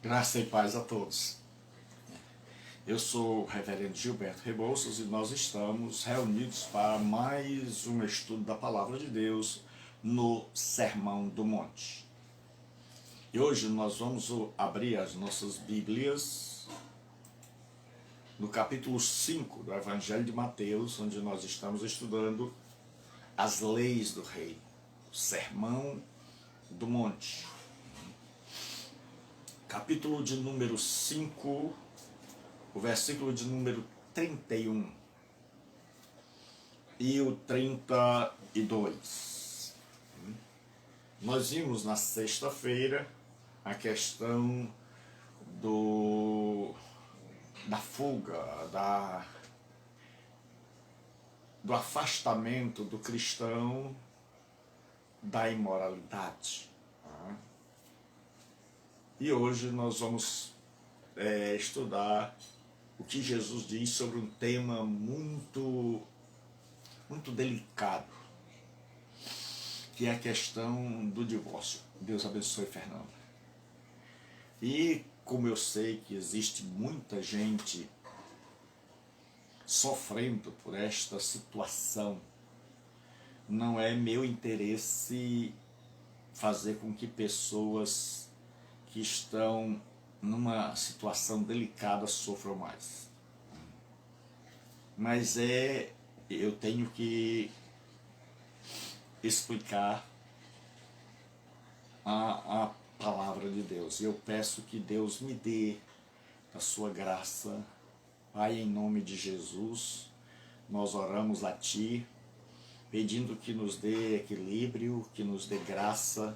Graça e paz a todos. Eu sou o reverendo Gilberto Rebouças e nós estamos reunidos para mais um estudo da Palavra de Deus no Sermão do Monte. E hoje nós vamos abrir as nossas Bíblias no capítulo 5 do Evangelho de Mateus, onde nós estamos estudando as leis do reino, o Sermão do Monte. Capítulo de número 5, o versículo de número 31 e o 32. Nós vimos na sexta-feira a questão da fuga, do afastamento do cristão da imoralidade. E hoje nós vamos estudar o que Jesus diz sobre um tema muito delicado, que é a questão do divórcio. Deus abençoe, Fernanda. E como eu sei que existe muita gente sofrendo por esta situação, não é meu interesse fazer com que pessoas que estão numa situação delicada sofram mais. Mas eu tenho que explicar a palavra de Deus. Eu peço que Deus me dê a sua graça. Pai, em nome de Jesus, nós oramos a Ti, pedindo que nos dê equilíbrio, que nos dê graça,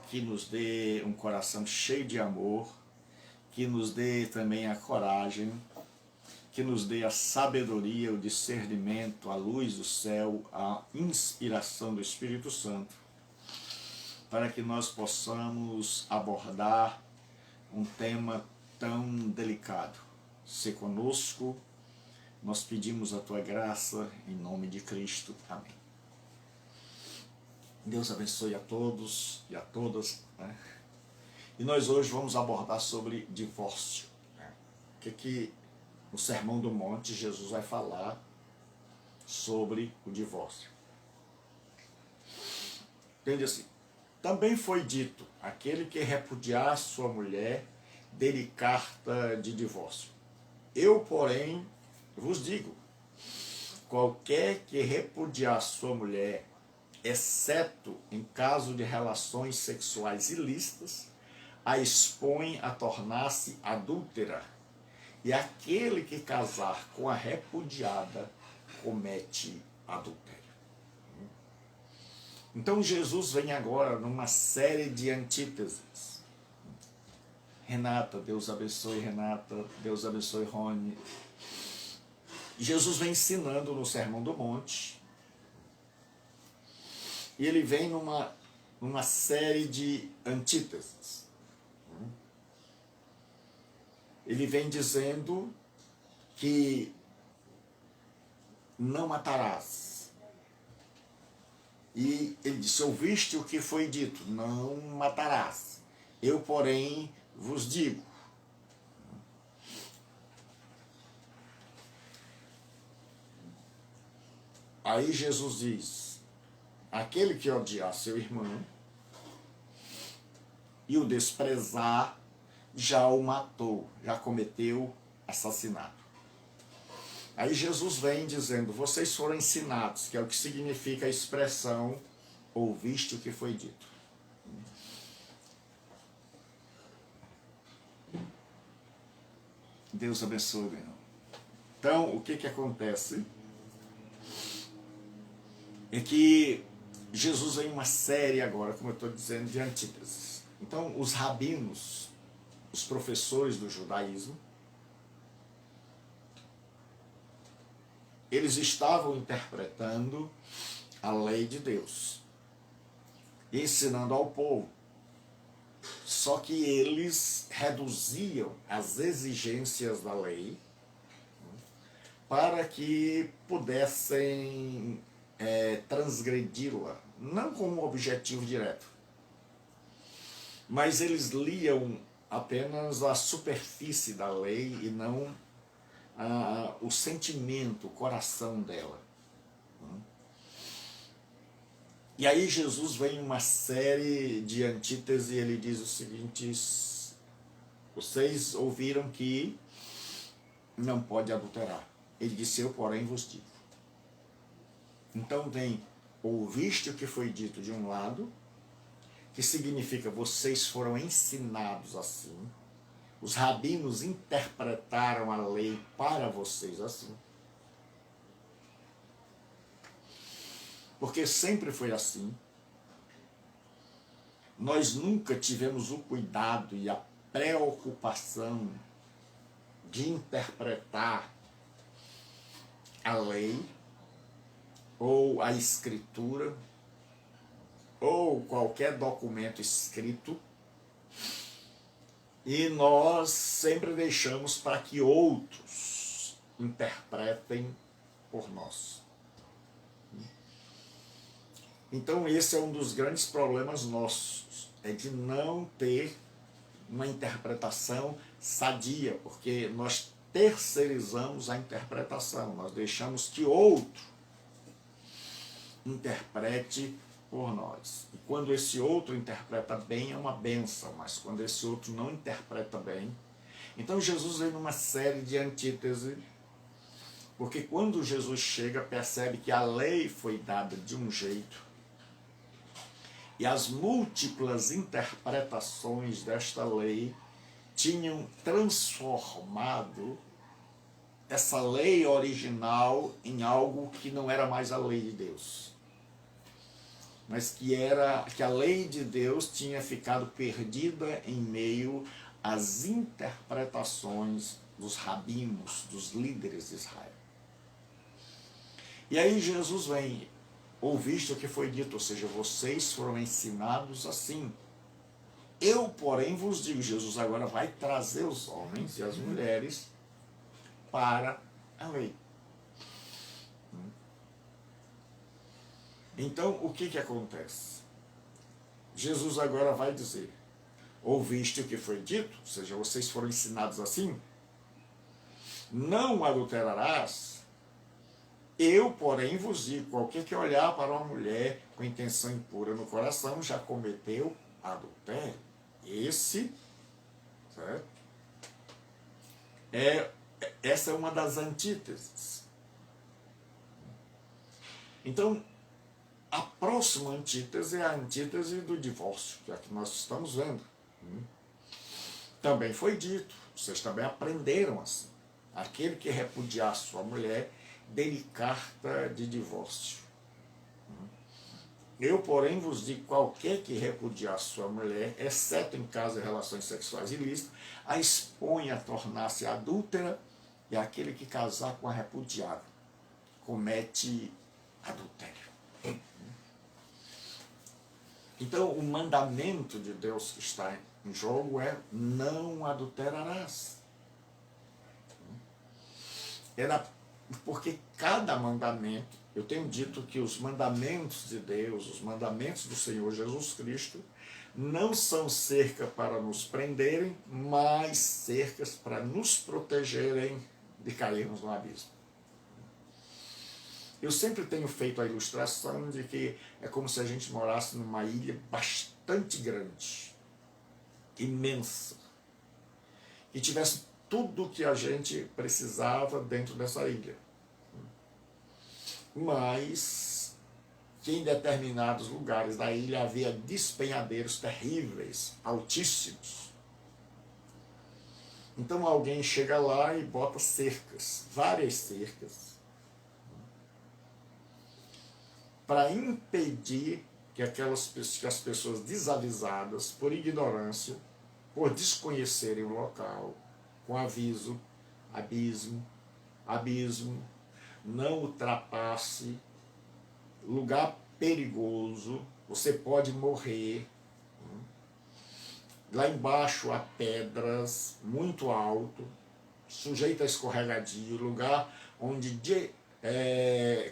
que nos dê um coração cheio de amor, que nos dê também a coragem, que nos dê a sabedoria, o discernimento, a luz do céu, a inspiração do Espírito Santo, para que nós possamos abordar um tema tão delicado. Se conosco, nós pedimos a Tua graça, em nome de Cristo. Amém. Deus abençoe a todos e a todas, né? E nós hoje vamos abordar sobre divórcio. O que no Sermão do Monte Jesus vai falar sobre o divórcio. Entende assim? Também foi dito, aquele que repudiar sua mulher, dê-lhe carta de divórcio. Eu, porém, vos digo, qualquer que repudiar sua mulher, exceto em caso de relações sexuais ilícitas, a expõe a tornar-se adúltera, e aquele que casar com a repudiada comete adultério. Então Jesus vem agora numa série de antíteses. Renata, Deus abençoe Renata, Deus abençoe Rony. Jesus vem ensinando no Sermão do Monte, e ele vem numa série de antíteses. Ele vem dizendo que não matarás. E ele disse, ouviste o que foi dito, não matarás. Eu, porém, vos digo. Aí Jesus diz, aquele que odiar seu irmão e o desprezar, já o matou, já cometeu assassinato. Aí Jesus vem dizendo, vocês foram ensinados, que é o que significa a expressão, ouviste o que foi dito. Deus abençoe, meu irmão. Então, o que acontece? É que Jesus vem uma série agora, como eu estou dizendo, de antíteses. Então, os rabinos, os professores do judaísmo, eles estavam interpretando a lei de Deus, ensinando ao povo. Só que eles reduziam as exigências da lei para que pudessem transgredi-la, não com um objetivo direto, mas eles liam apenas a superfície da lei e não o sentimento, o coração dela. E aí Jesus vem em uma série de antíteses e ele diz o seguinte: vocês ouviram que não pode adulterar. Ele disse: eu porém vos digo. Então tem ouviste o que foi dito de um lado, que significa vocês foram ensinados assim, os rabinos interpretaram a lei para vocês assim. Porque sempre foi assim. Nós nunca tivemos o cuidado e a preocupação de interpretar a lei, ou a escritura, ou qualquer documento escrito, e nós sempre deixamos para que outros interpretem por nós. Então esse é um dos grandes problemas nossos, é de não ter uma interpretação sadia, porque nós terceirizamos a interpretação, nós deixamos que outro interprete por nós. E quando esse outro interpreta bem, é uma bênção, mas quando esse outro não interpreta bem... Então Jesus vem numa série de antíteses, porque quando Jesus chega, percebe que a lei foi dada de um jeito, e as múltiplas interpretações desta lei tinham transformado essa lei original em algo que não era mais a lei de Deus, mas que a lei de Deus tinha ficado perdida em meio às interpretações dos rabinos, dos líderes de Israel. E aí Jesus vem: ouviste o que foi dito, ou seja, vocês foram ensinados assim. Eu, porém, vos digo. Jesus agora vai trazer os homens e as mulheres para a lei. Então, o que acontece? Jesus agora vai dizer: ouviste o que foi dito, ou seja, vocês foram ensinados assim, não adulterarás. Eu, porém, vos digo, qualquer que olhar para uma mulher com intenção impura no coração já cometeu adultério. Essa é uma das antíteses. Então, a próxima antítese é a antítese do divórcio, que é a que nós estamos vendo. Também foi dito, vocês também aprenderam assim: aquele que repudiar sua mulher, dê-lhe carta de divórcio. Eu, porém, vos digo: qualquer que repudiar sua mulher, exceto em caso de relações sexuais ilícitas, a expõe a tornar-se adúltera, e aquele que casar com a repudiada comete adultério. Então, o mandamento de Deus que está em jogo é: não adulterarás. Porque cada mandamento, eu tenho dito que os mandamentos de Deus, os mandamentos do Senhor Jesus Cristo, não são cerca para nos prenderem, mas cercas para nos protegerem de cairmos no abismo. Eu sempre tenho feito a ilustração de que é como se a gente morasse numa ilha bastante grande, imensa, e tivesse tudo o que a gente precisava dentro dessa ilha. Mas que em determinados lugares da ilha havia despenhadeiros terríveis, altíssimos. Então alguém chega lá e bota cercas, várias cercas, para impedir que as pessoas desavisadas, por ignorância, por desconhecerem o local, com aviso: abismo, não ultrapasse, lugar perigoso, você pode morrer. Lá embaixo há pedras, muito alto, sujeito a escorregadio, lugar onde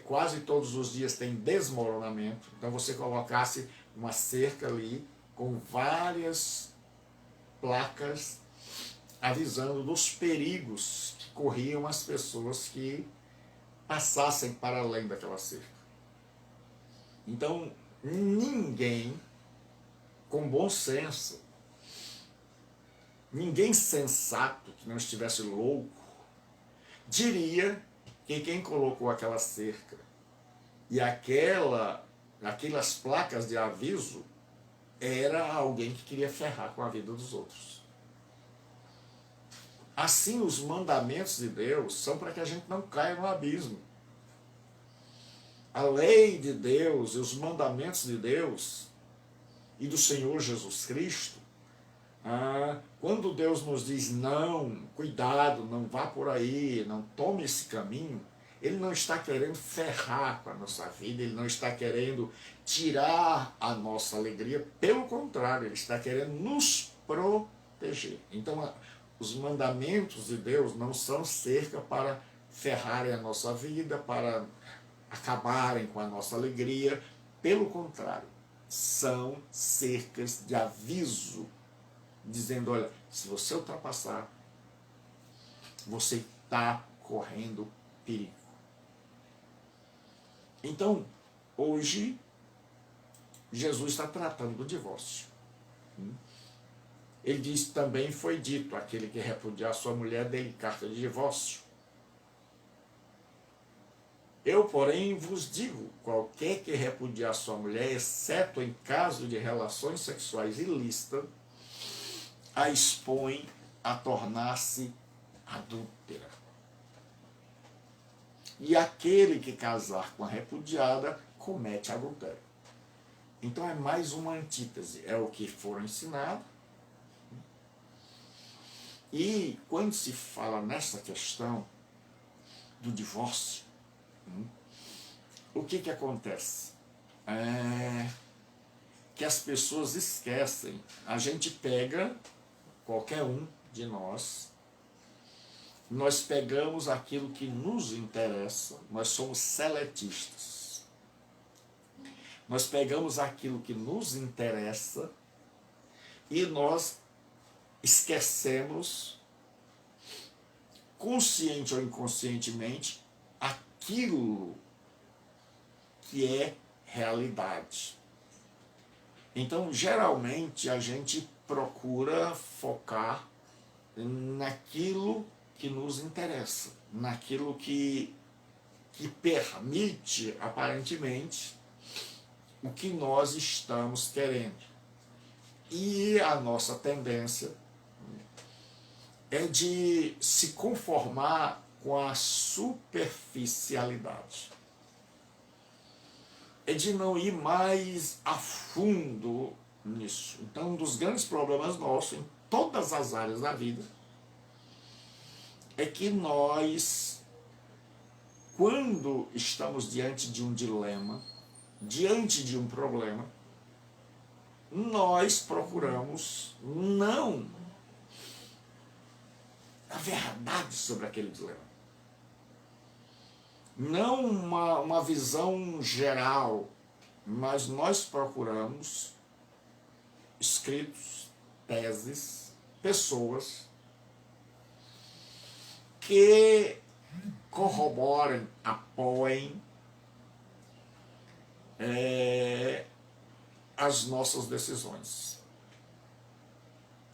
quase todos os dias tem desmoronamento. Então você colocasse uma cerca ali com várias placas avisando dos perigos que corriam as pessoas que passassem para além daquela cerca. Então, ninguém com bom senso, ninguém sensato que não estivesse louco, diria que quem colocou aquela cerca e aquelas placas de aviso era alguém que queria ferrar com a vida dos outros. Assim, os mandamentos de Deus são para que a gente não caia no abismo. A lei de Deus e os mandamentos de Deus e do Senhor Jesus Cristo, quando Deus nos diz não, cuidado, não vá por aí, não tome esse caminho, Ele não está querendo ferrar com a nossa vida, Ele não está querendo tirar a nossa alegria, pelo contrário, Ele está querendo nos proteger. Então, os mandamentos de Deus não são cerca para ferrarem a nossa vida, para acabarem com a nossa alegria, pelo contrário, são cercas de aviso, dizendo, olha, se você ultrapassar, você está correndo perigo. Então, hoje, Jesus está tratando do divórcio. Ele diz, também foi dito, aquele que repudiar sua mulher dê-lhe carta de divórcio. Eu, porém, vos digo, qualquer que repudiar sua mulher, exceto em caso de relações sexuais ilícitas, a expõe a tornar-se adúltera. E aquele que casar com a repudiada, comete adultério. Então é mais uma antítese, é o que for ensinado. E quando se fala nessa questão do divórcio, o que acontece? Que as pessoas esquecem. A gente pega, qualquer um de nós pegamos aquilo que nos interessa, nós somos seletistas. Nós pegamos aquilo que nos interessa e nós esquecemos, consciente ou inconscientemente, aquilo que é realidade. Então, geralmente, a gente procura focar naquilo que nos interessa, naquilo que permite, aparentemente, o que nós estamos querendo. E a nossa tendência é de se conformar com a superficialidade. É de não ir mais a fundo nisso. Então, um dos grandes problemas nossos, em todas as áreas da vida, é que nós, quando estamos diante de um dilema, diante de um problema, nós procuramos não a verdade sobre aquele dilema. Não uma visão geral, mas nós procuramos escritos, teses, pessoas que corroborem, apoiem as nossas decisões.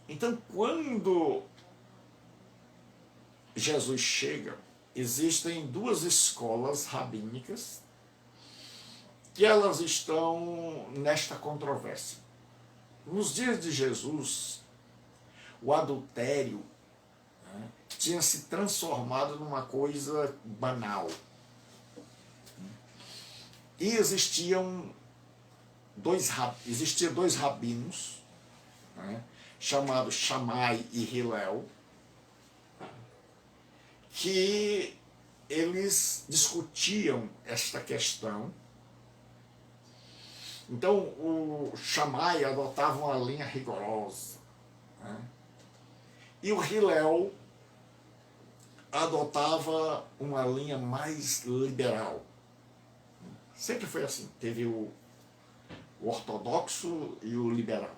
Então, quando Jesus chega, existem duas escolas rabínicas que elas estão nesta controvérsia. Nos dias de Jesus, o adultério tinha se transformado numa coisa banal. E existiam dois rabinos, chamados Shammai e Hillel, que eles discutiam esta questão. Então, o Shammai adotava uma linha rigorosa, e o Hillel adotava uma linha mais liberal. Sempre foi assim, teve o ortodoxo e o liberal.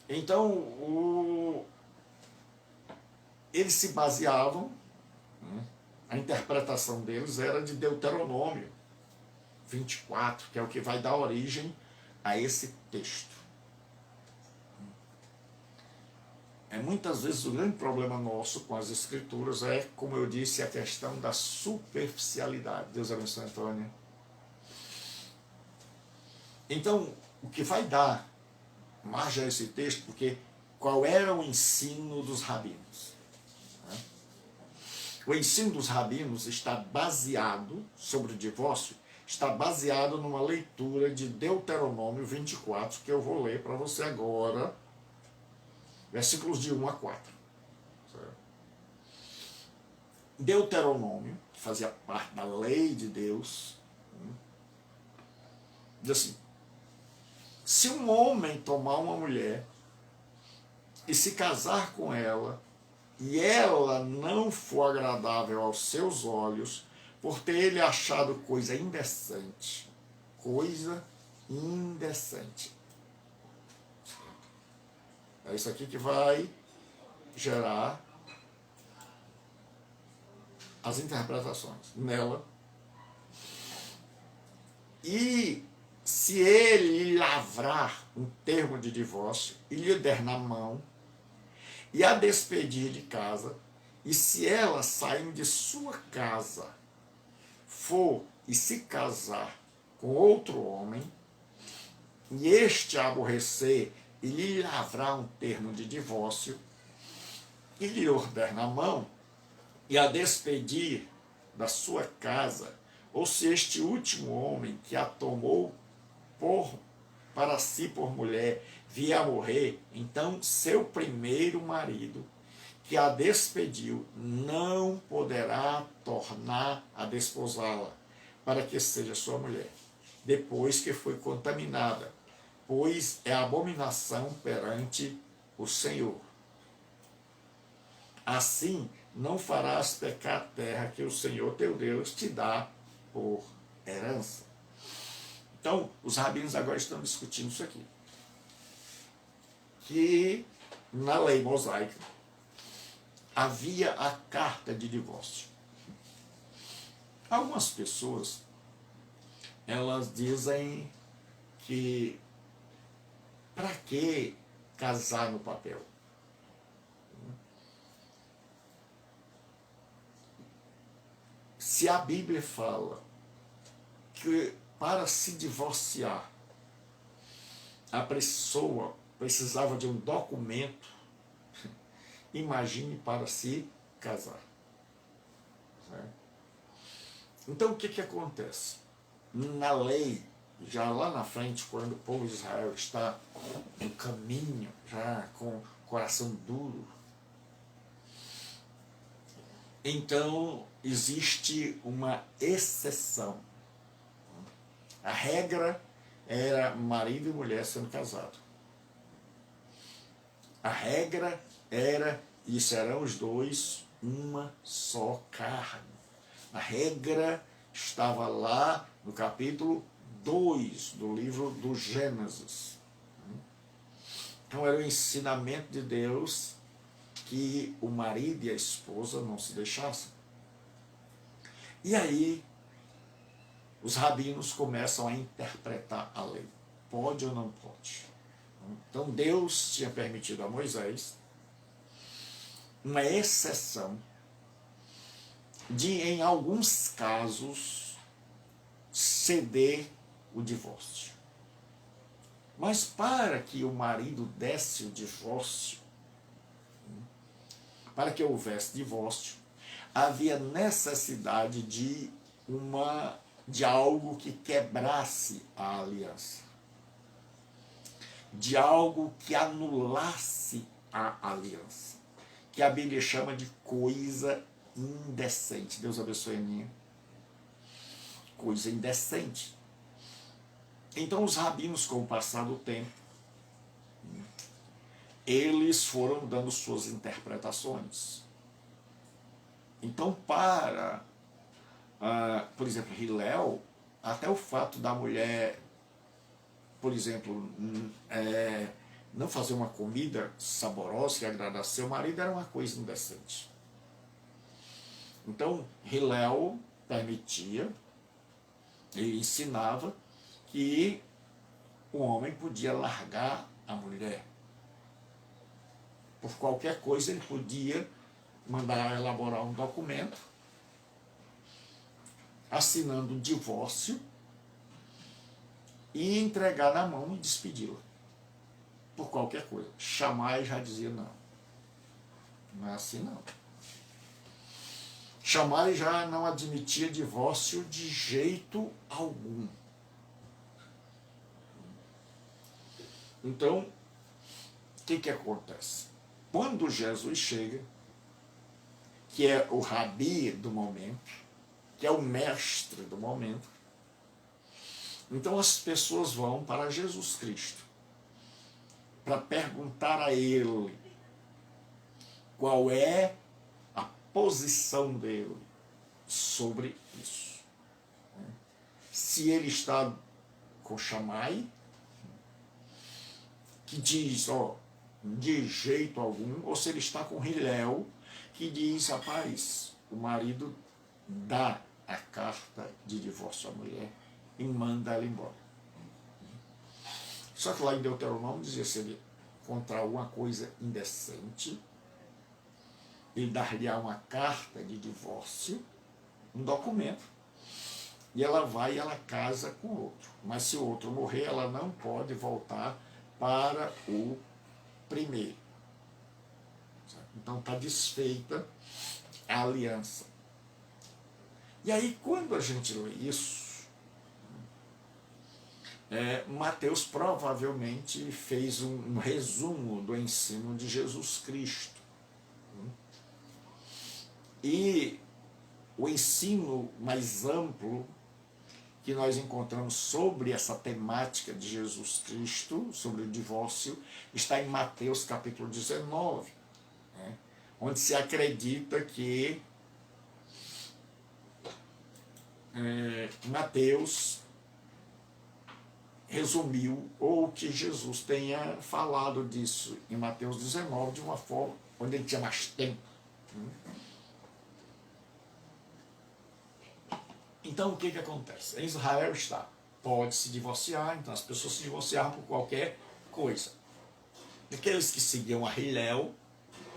Então, eles se baseavam, né, a interpretação deles era de Deuteronômio 24, que é o que vai dar origem a esse texto. Muitas vezes o grande problema nosso com as escrituras é, como eu disse, a questão da superficialidade. Deus abençoe, Antônia. Então, o que vai dar margem a esse texto, porque qual era o ensino dos rabinos? O ensino dos rabinos está baseado, sobre o divórcio, está baseado numa leitura de Deuteronômio 24, que eu vou ler para você agora, versículos de 1 a 4. Certo? Deuteronômio, que fazia parte da lei de Deus, diz assim: se um homem tomar uma mulher e se casar com ela, e ela não for agradável aos seus olhos, por ter ele achado coisa indecente, é isso aqui que vai gerar as interpretações nela. E se ele lhe lavrar um termo de divórcio e lhe der na mão, e a despedir de casa, e se ela, saindo de sua casa, for e se casar com outro homem, e este a aborrecer e lhe lavrar um termo de divórcio, e lhe der na mão, e a despedir da sua casa, ou se este último homem que a tomou para si por mulher vier a morrer, então seu primeiro marido, que a despediu, não poderá tornar a desposá-la, para que seja sua mulher, depois que foi contaminada, pois é abominação perante o Senhor. Assim, não farás pecar a terra que o Senhor teu Deus te dá por herança. Então, os rabinos agora estão discutindo isso aqui. Que na lei mosaica havia a carta de divórcio. Algumas pessoas, elas dizem que para que casar no papel? Se a Bíblia fala que para se divorciar a pessoa precisava de um documento, imagine para se casar. Certo? Então o que acontece? Na lei, já lá na frente, quando o povo de Israel está no caminho, já com o coração duro, então existe uma exceção. A regra era marido e mulher sendo casados. A regra era, e serão os dois uma só carne. A regra estava lá no capítulo 2 do livro do Gênesis. Então era o ensinamento de Deus que o marido e a esposa não se deixassem. E aí os rabinos começam a interpretar a lei. Pode ou não pode? Então Deus tinha permitido a Moisés uma exceção de, em alguns casos, ceder o divórcio. Mas para que o marido desse o divórcio, para que houvesse divórcio, havia necessidade de algo que quebrasse a aliança, de algo que anulasse a aliança, que a Bíblia chama de coisa indecente. Deus abençoe a minha. Coisa indecente. Então os rabinos, com o passar do tempo, eles foram dando suas interpretações. Então, por exemplo, Hillel, até o fato da mulher, por exemplo, não fazer uma comida saborosa que agradasse seu marido era uma coisa indecente. Então, Hillel permitia, ele ensinava que o homem podia largar a mulher. Por qualquer coisa, ele podia mandar elaborar um documento assinando o divórcio e entregar na mão e despedi-la. Por qualquer coisa. Shammai já dizia não. Não é assim não. Shammai já não admitia divórcio de jeito algum. Então, o que acontece? Quando Jesus chega, que é o rabi do momento, que é o mestre do momento, então as pessoas vão para Jesus Cristo para perguntar a ele qual é a posição dele sobre isso. Se ele está com Shammai, que diz, de jeito algum, ou se ele está com Hillel, que diz, rapaz, o marido dá a carta de divórcio à mulher e manda ela embora. Só que lá em Deuteronômio dizia, se ele encontrar alguma coisa indecente, ele dar-lhe uma carta de divórcio, um documento, e ela vai e ela casa com o outro. Mas se o outro morrer, ela não pode voltar para o primeiro. Então está desfeita a aliança. E aí, quando a gente lê isso, Mateus provavelmente fez um resumo do ensino de Jesus Cristo. E o ensino mais amplo que nós encontramos sobre essa temática de Jesus Cristo, sobre o divórcio, está em Mateus capítulo 19, onde se acredita que Mateus resumiu, ou que Jesus tenha falado disso em Mateus 19 de uma forma onde ele tinha mais tempo. Então o que acontece? Em Israel está, pode se divorciar, então as pessoas se divorciaram por qualquer coisa. Aqueles que seguiam a Hillel,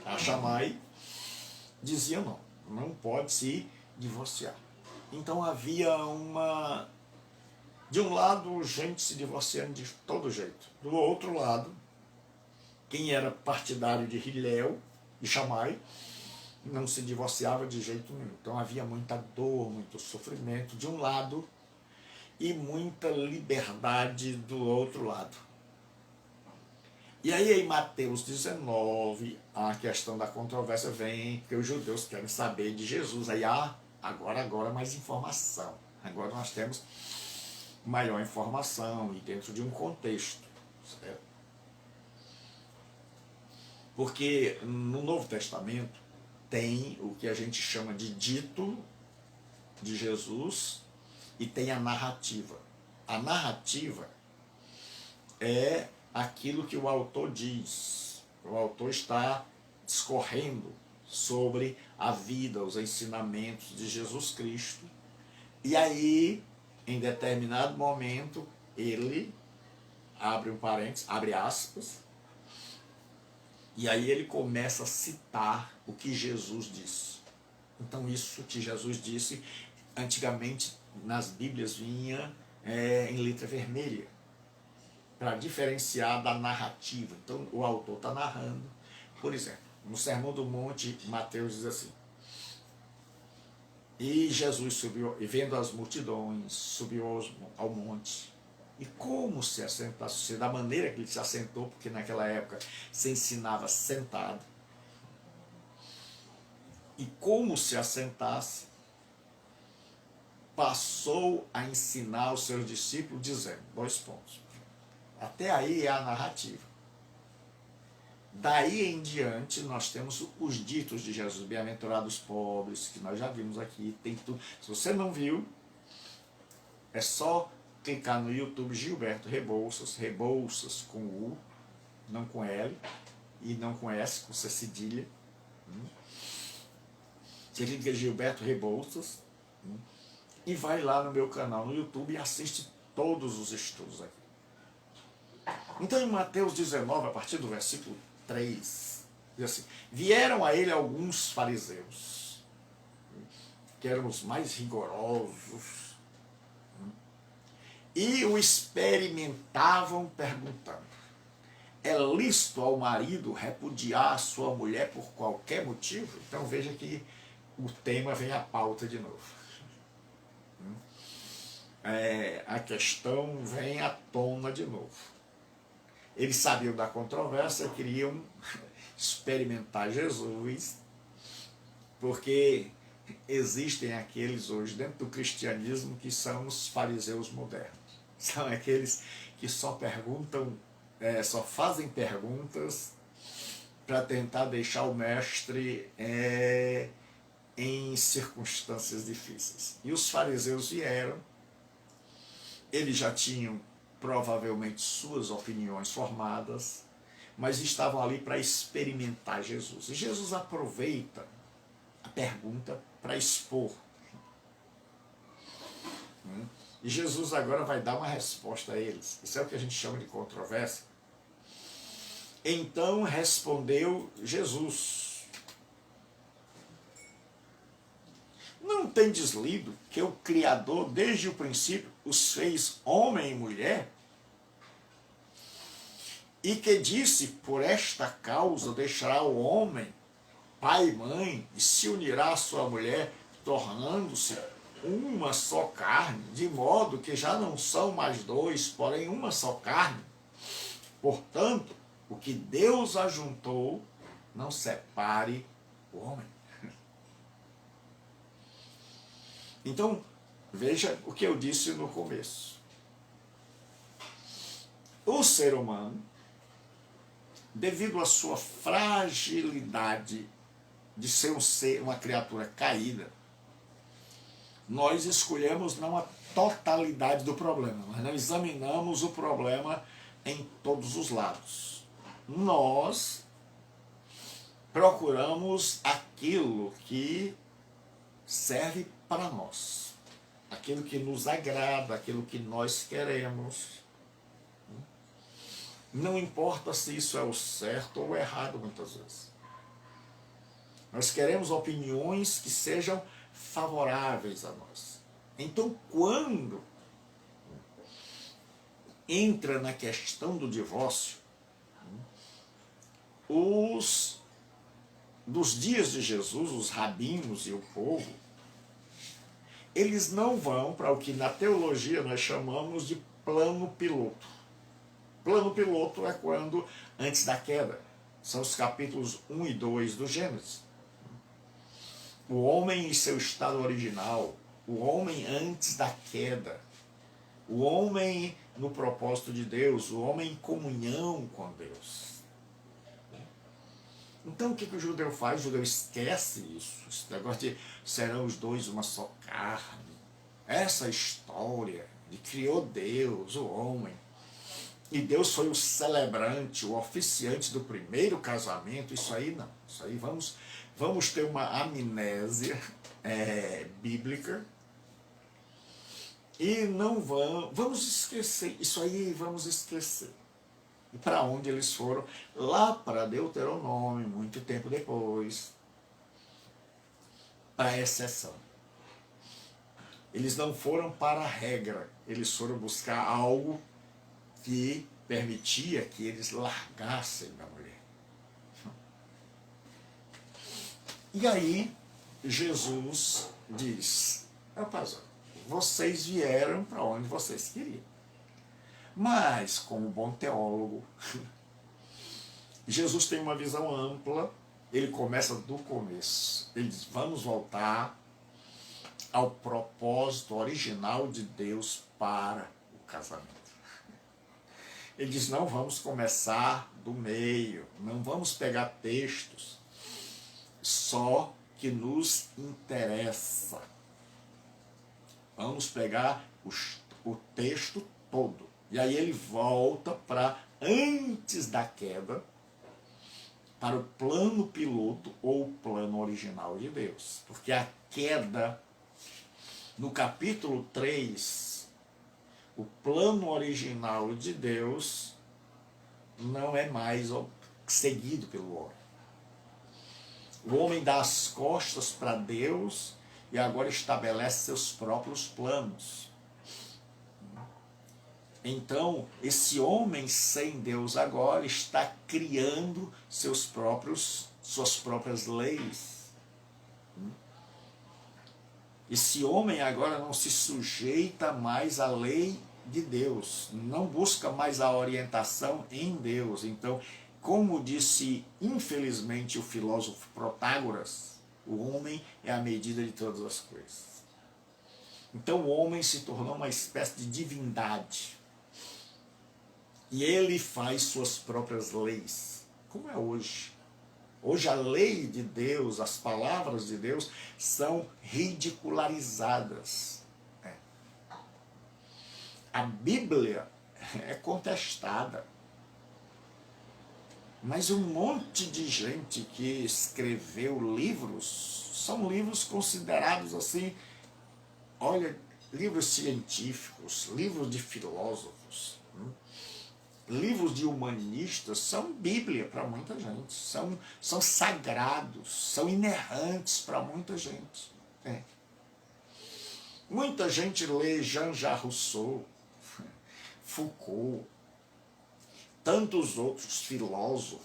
a Shammai, diziam não pode se divorciar. Então havia de um lado, gente se divorciando de todo jeito. Do outro lado, quem era partidário de Hillel e Shammai não se divorciava de jeito nenhum. Então havia muita dor, muito sofrimento de um lado e muita liberdade do outro lado. E aí em Mateus 19, a questão da controvérsia vem, porque os judeus querem saber de Jesus. Aí agora mais informação. Agora nós temos maior informação e dentro de um contexto, certo? Porque no Novo Testamento tem o que a gente chama de dito de Jesus e tem a narrativa. A narrativa é aquilo que o autor diz. O autor está discorrendo sobre a vida, os ensinamentos de Jesus Cristo. E aí, em determinado momento, ele abre um parênteses, abre aspas, e aí ele começa a citar o que Jesus disse. Então isso que Jesus disse, antigamente nas Bíblias vinha em letra vermelha, para diferenciar da narrativa. Então o autor está narrando. Por exemplo, no Sermão do Monte, Mateus diz assim, e Jesus subiu, e vendo as multidões, subiu ao monte. E como se assentasse, da maneira que ele se assentou, porque naquela época se ensinava sentado. E como se assentasse, passou a ensinar os seus discípulos, dizendo, 2 pontos. Até aí é a narrativa. Daí em diante nós temos os ditos de Jesus, bem-aventurados pobres, que nós já vimos aqui, tem tudo. Se você não viu, é só clicar no YouTube Gilberto Rebouças, Rebouças com U, não com L, e não com S, com C cedilha. Você liga Gilberto Rebouças, e vai lá no meu canal no YouTube e assiste todos os estudos aqui. Então em Mateus 19, a partir do versículo 3, diz assim: vieram a ele alguns fariseus, que eram os mais rigorosos, e o experimentavam perguntando: é lícito ao marido repudiar a sua mulher por qualquer motivo? Então veja que o tema vem à pauta de novo. A questão vem à tona de novo. Eles sabiam da controvérsia, queriam experimentar Jesus, porque existem aqueles hoje dentro do cristianismo que são os fariseus modernos. São aqueles que só perguntam, só fazem perguntas para tentar deixar o mestre em circunstâncias difíceis. E os fariseus vieram, eles já tinham provavelmente suas opiniões formadas, mas estavam ali para experimentar Jesus. E Jesus aproveita a pergunta para expor. E Jesus agora vai dar uma resposta a eles. Isso é o que a gente chama de controvérsia. Então respondeu Jesus: não tendes lido que o Criador, desde o princípio, os fez homem e mulher? E que disse: por esta causa deixará o homem pai e mãe, e se unirá à sua mulher, tornando-se uma só carne, de modo que já não são mais dois, porém uma só carne. Portanto, o que Deus ajuntou, não separe o homem. Então, veja o que eu disse no começo. O ser humano, devido à sua fragilidade de ser uma criatura caída, nós escolhemos não a totalidade do problema, mas não examinamos o problema em todos os lados. Nós procuramos aquilo que serve para nós, aquilo que nos agrada, aquilo que nós queremos. Não importa se isso é o certo ou o errado, muitas vezes. Nós queremos opiniões que sejam favoráveis a nós. Então, quando entra na questão do divórcio, dos dias de Jesus, os rabinos e o povo, eles não vão para o que na teologia nós chamamos de plano piloto. Plano piloto é quando, antes da queda, são os capítulos 1 e 2 do Gênesis. O homem em seu estado original, o homem antes da queda, o homem no propósito de Deus, o homem em comunhão com Deus. Então o que o judeu faz? O judeu esquece isso. Esse negócio de serão os dois uma só carne. Essa história de criou Deus, o homem. E Deus foi o celebrante, o oficiante do primeiro casamento. Isso aí não. Isso aí vamos ter uma amnésia bíblica. E não vamos esquecer. Isso aí vamos esquecer. E para onde eles foram? Lá para Deuteronômio, muito tempo depois, para a exceção. Eles não foram para a regra, eles foram buscar algo que permitia que eles largassem da mulher. E aí, Jesus diz: rapaz, vocês vieram para onde vocês queriam. Mas, como bom teólogo, Jesus tem uma visão ampla, ele começa do começo. Ele diz: vamos voltar ao propósito original de Deus para o casamento. Ele diz: não vamos começar do meio, não vamos pegar textos só que nos interessa. Vamos pegar o texto todo. E aí ele volta para antes da queda para o plano piloto ou o plano original de Deus. Porque a queda, no capítulo 3, o plano original de Deus não é mais seguido pelo homem. O homem dá as costas para Deus e agora estabelece seus próprios planos. Então, esse homem sem Deus agora está criando suas próprias leis. Esse homem agora não se sujeita mais à lei de Deus, não busca mais a orientação em Deus. Então, como disse infelizmente o filósofo Protágoras, o homem é a medida de todas as coisas. Então o homem se tornou uma espécie de divindade. E ele faz suas próprias leis, como é hoje. Hoje a lei de Deus, as palavras de Deus são ridicularizadas. A Bíblia é contestada. Mas um monte de gente que escreveu livros, são livros considerados assim, olha, livros científicos, livros de filósofos, livros de humanistas, são Bíblia para muita gente, são sagrados, são inerrantes para muita gente. Muita gente lê Jean-Jacques Rousseau, Foucault, tantos outros filósofos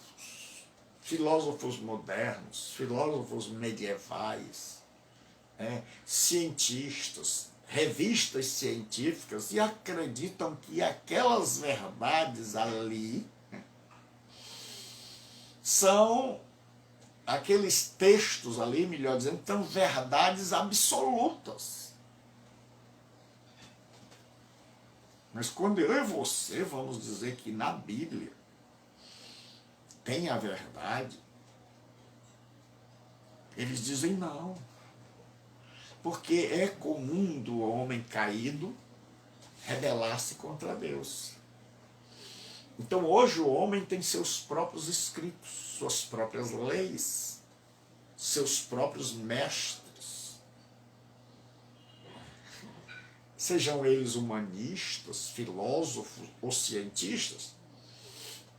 modernos, filósofos medievais, cientistas, revistas científicas, e acreditam que aquelas verdades ali são, aqueles textos ali, melhor dizendo, são verdades absolutas. Mas quando eu e você vamos dizer que na Bíblia tem a verdade, eles dizem não. Porque é comum do homem caído rebelar-se contra Deus. Então hoje o homem tem seus próprios escritos, suas próprias leis, seus próprios mestres. Sejam eles humanistas, filósofos ou cientistas.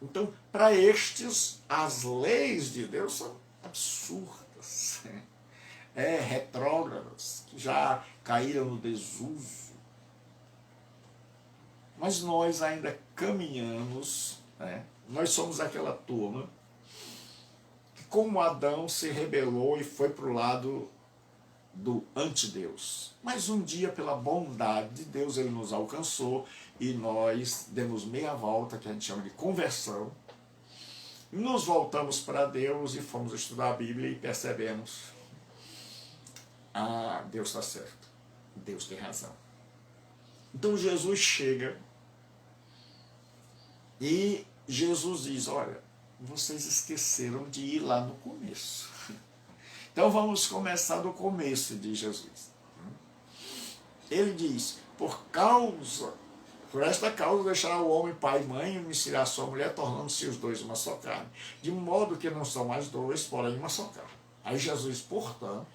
Então, para estes, as leis de Deus são absurdas, retrógradas, que já caíram no desuso. Mas nós ainda caminhamos, nós somos aquela turma que, como Adão, se rebelou e foi para o lado do antideus. Mas um dia, pela bondade de Deus, ele nos alcançou e nós demos meia volta, que a gente chama de conversão, nos voltamos para Deus e fomos estudar a Bíblia e percebemos: Deus está certo, Deus tem razão. Então Jesus chega e Jesus diz: olha, vocês esqueceram de ir lá no começo. Então vamos começar do começo de Jesus. Ele diz: por esta causa deixará o homem pai e mãe e unirá sua mulher, tornando-se os dois uma só carne. De modo que não são mais dois, porém uma só carne. Aí Jesus, portanto,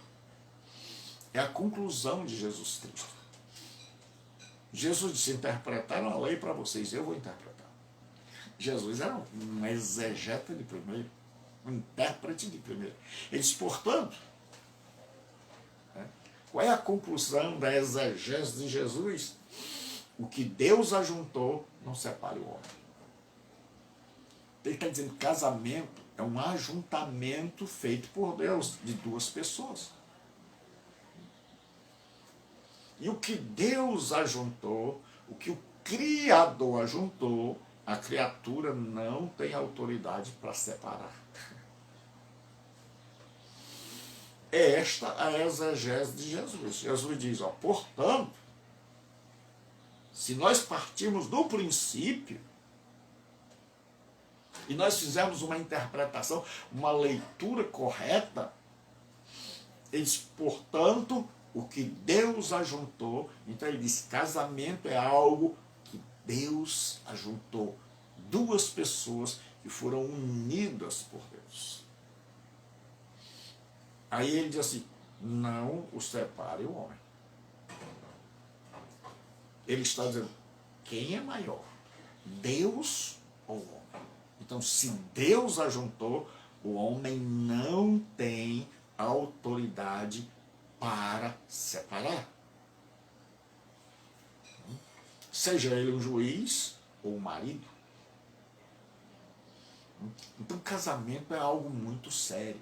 é a conclusão de Jesus Cristo. Jesus disse: interpretaram a lei para vocês, eu vou interpretar. Jesus era um exegeta de primeiro, um intérprete de primeiro. Ele disse: portanto, qual é a conclusão da exegese de Jesus? O que Deus ajuntou, não separe o homem. Ele está dizendo que casamento é um ajuntamento feito por Deus de duas pessoas. E o que Deus ajuntou, o que o Criador ajuntou, a criatura não tem autoridade para separar. É esta a exegese de Jesus. Jesus diz: portanto, se nós partirmos do princípio e nós fizermos uma interpretação, uma leitura correta, ele diz: portanto, o que Deus ajuntou. Então ele diz: casamento é algo que Deus ajuntou duas pessoas que foram unidas por Deus. Aí ele diz assim, não o separe o homem. Ele está dizendo, quem é maior? Deus ou o homem? Então, se Deus ajuntou, o homem não tem autoridade para separar. Seja ele um juiz ou um marido. Então, casamento é algo muito sério.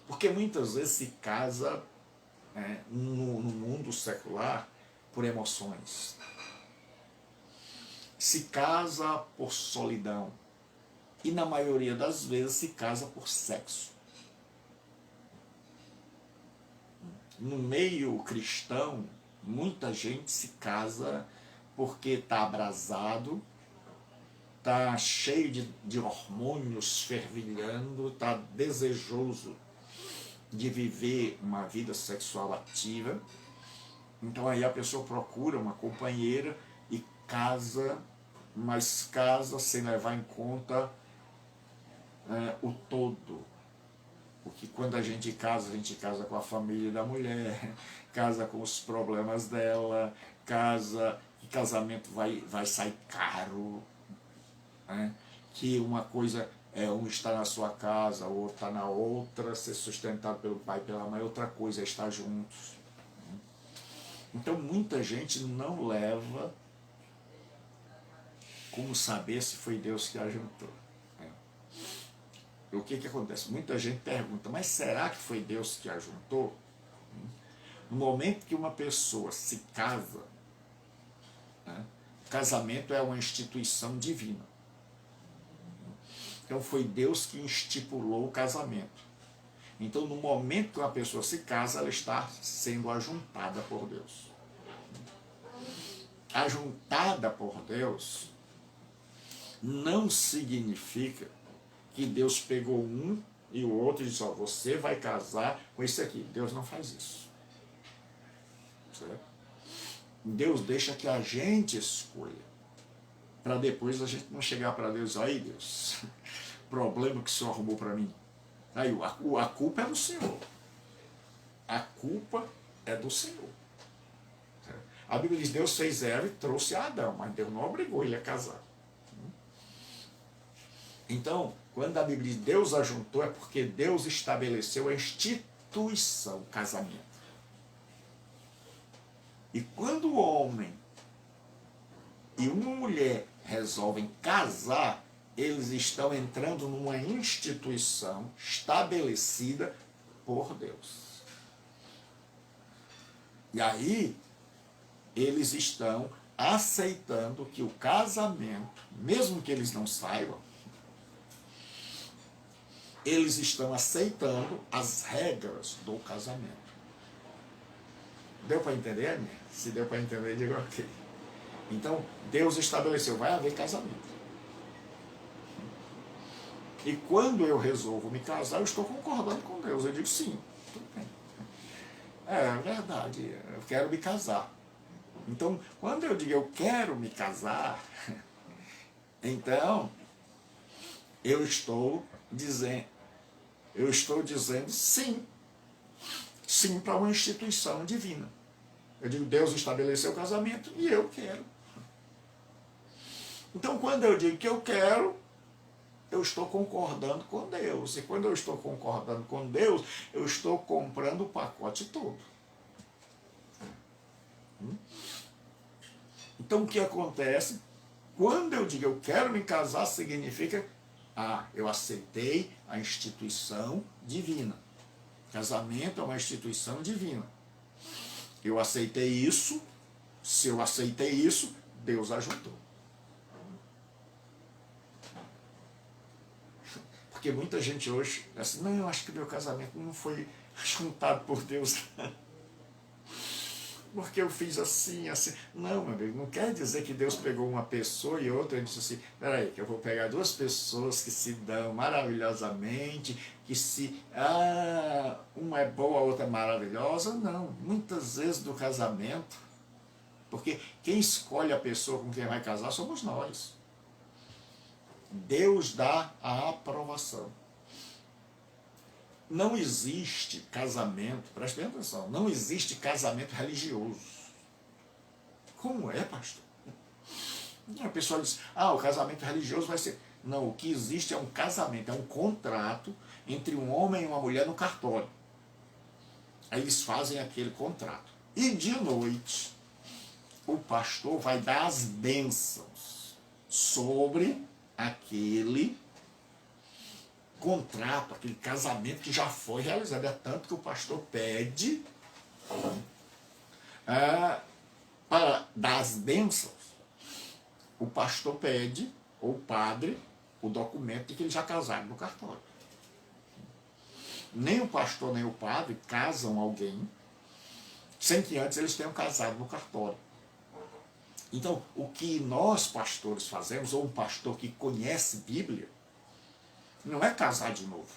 Porque muitas vezes se casa no mundo secular por emoções. Se casa por solidão. E na maioria das vezes se casa por sexo. No meio cristão, muita gente se casa porque está abrasado, está cheio de hormônios fervilhando, está desejoso de viver uma vida sexual ativa. Então aí a pessoa procura uma companheira e casa, mas casa sem levar em conta o todo. Porque quando a gente casa com a família da mulher, casa com os problemas dela, que casamento vai sair caro, né? Que uma coisa um está na sua casa, o outro está na outra, ser sustentado pelo pai e pela mãe, outra coisa é estar juntos. Então muita gente não leva como saber se foi Deus que ajuntou. O que acontece? Muita gente pergunta, mas será que foi Deus que ajuntou? No momento que uma pessoa se casa, o casamento é uma instituição divina. Então foi Deus que estipulou o casamento. Então no momento que uma pessoa se casa, ela está sendo ajuntada por Deus. Ajuntada por Deus não significa que Deus pegou um e o outro e disse, você vai casar com esse aqui. Deus não faz isso. Certo? Deus deixa que a gente escolha. Para depois a gente não chegar para Deus e dizer, aí Deus, problema que o Senhor arrumou para mim. Aí a culpa é do Senhor. A culpa é do Senhor. Certo? A Bíblia diz, Deus fez Eva e trouxe a Adão, mas Deus não obrigou ele a casar. Então, quando a Bíblia diz Deus ajuntou, é porque Deus estabeleceu a instituição, o casamento. E quando o homem e uma mulher resolvem casar, eles estão entrando numa instituição estabelecida por Deus. E aí, eles estão aceitando que o casamento, mesmo que eles não saibam, eles estão aceitando as regras do casamento. Deu para entender, né? Se deu para entender, digo ok. Então, Deus estabeleceu, vai haver casamento. E quando eu resolvo me casar, eu estou concordando com Deus. Eu digo, sim, tudo bem. É verdade, eu quero me casar. Então, quando eu digo eu quero me casar, então, eu estou dizendo sim. Sim para uma instituição divina. Eu digo, Deus estabeleceu o casamento e eu quero. Então, quando eu digo que eu quero, eu estou concordando com Deus. E quando eu estou concordando com Deus, eu estou comprando o pacote todo. Então, o que acontece? Quando eu digo eu quero me casar, significa eu aceitei a instituição divina. Casamento é uma instituição divina. Eu aceitei isso. Se eu aceitei isso, Deus ajudou. Porque muita gente hoje é assim, não, eu acho que meu casamento não foi juntado por Deus. Porque eu fiz assim, assim. Não, meu amigo, não quer dizer que Deus pegou uma pessoa e outra e disse assim, peraí, que eu vou pegar duas pessoas que se dão maravilhosamente, que se, uma é boa, a outra é maravilhosa. Não, muitas vezes do casamento, Porque quem escolhe a pessoa com quem vai casar somos nós. Deus dá a aprovação. Não existe casamento, preste bem atenção, não existe casamento religioso. Como é, pastor? A pessoa diz, o casamento religioso vai ser... Não, o que existe é um casamento, é um contrato entre um homem e uma mulher no cartório. Aí eles fazem aquele contrato. E de noite, o pastor vai dar as bênçãos sobre aquele contrato, aquele casamento que já foi realizado. É tanto que o pastor pede para dar as bênçãos. O pastor pede, ou o padre, o documento de que eles já casaram no cartório. Nem o pastor nem o padre casam alguém sem que antes eles tenham casado no cartório. Então, o que nós pastores fazemos, ou um pastor que conhece Bíblia, não é casar de novo.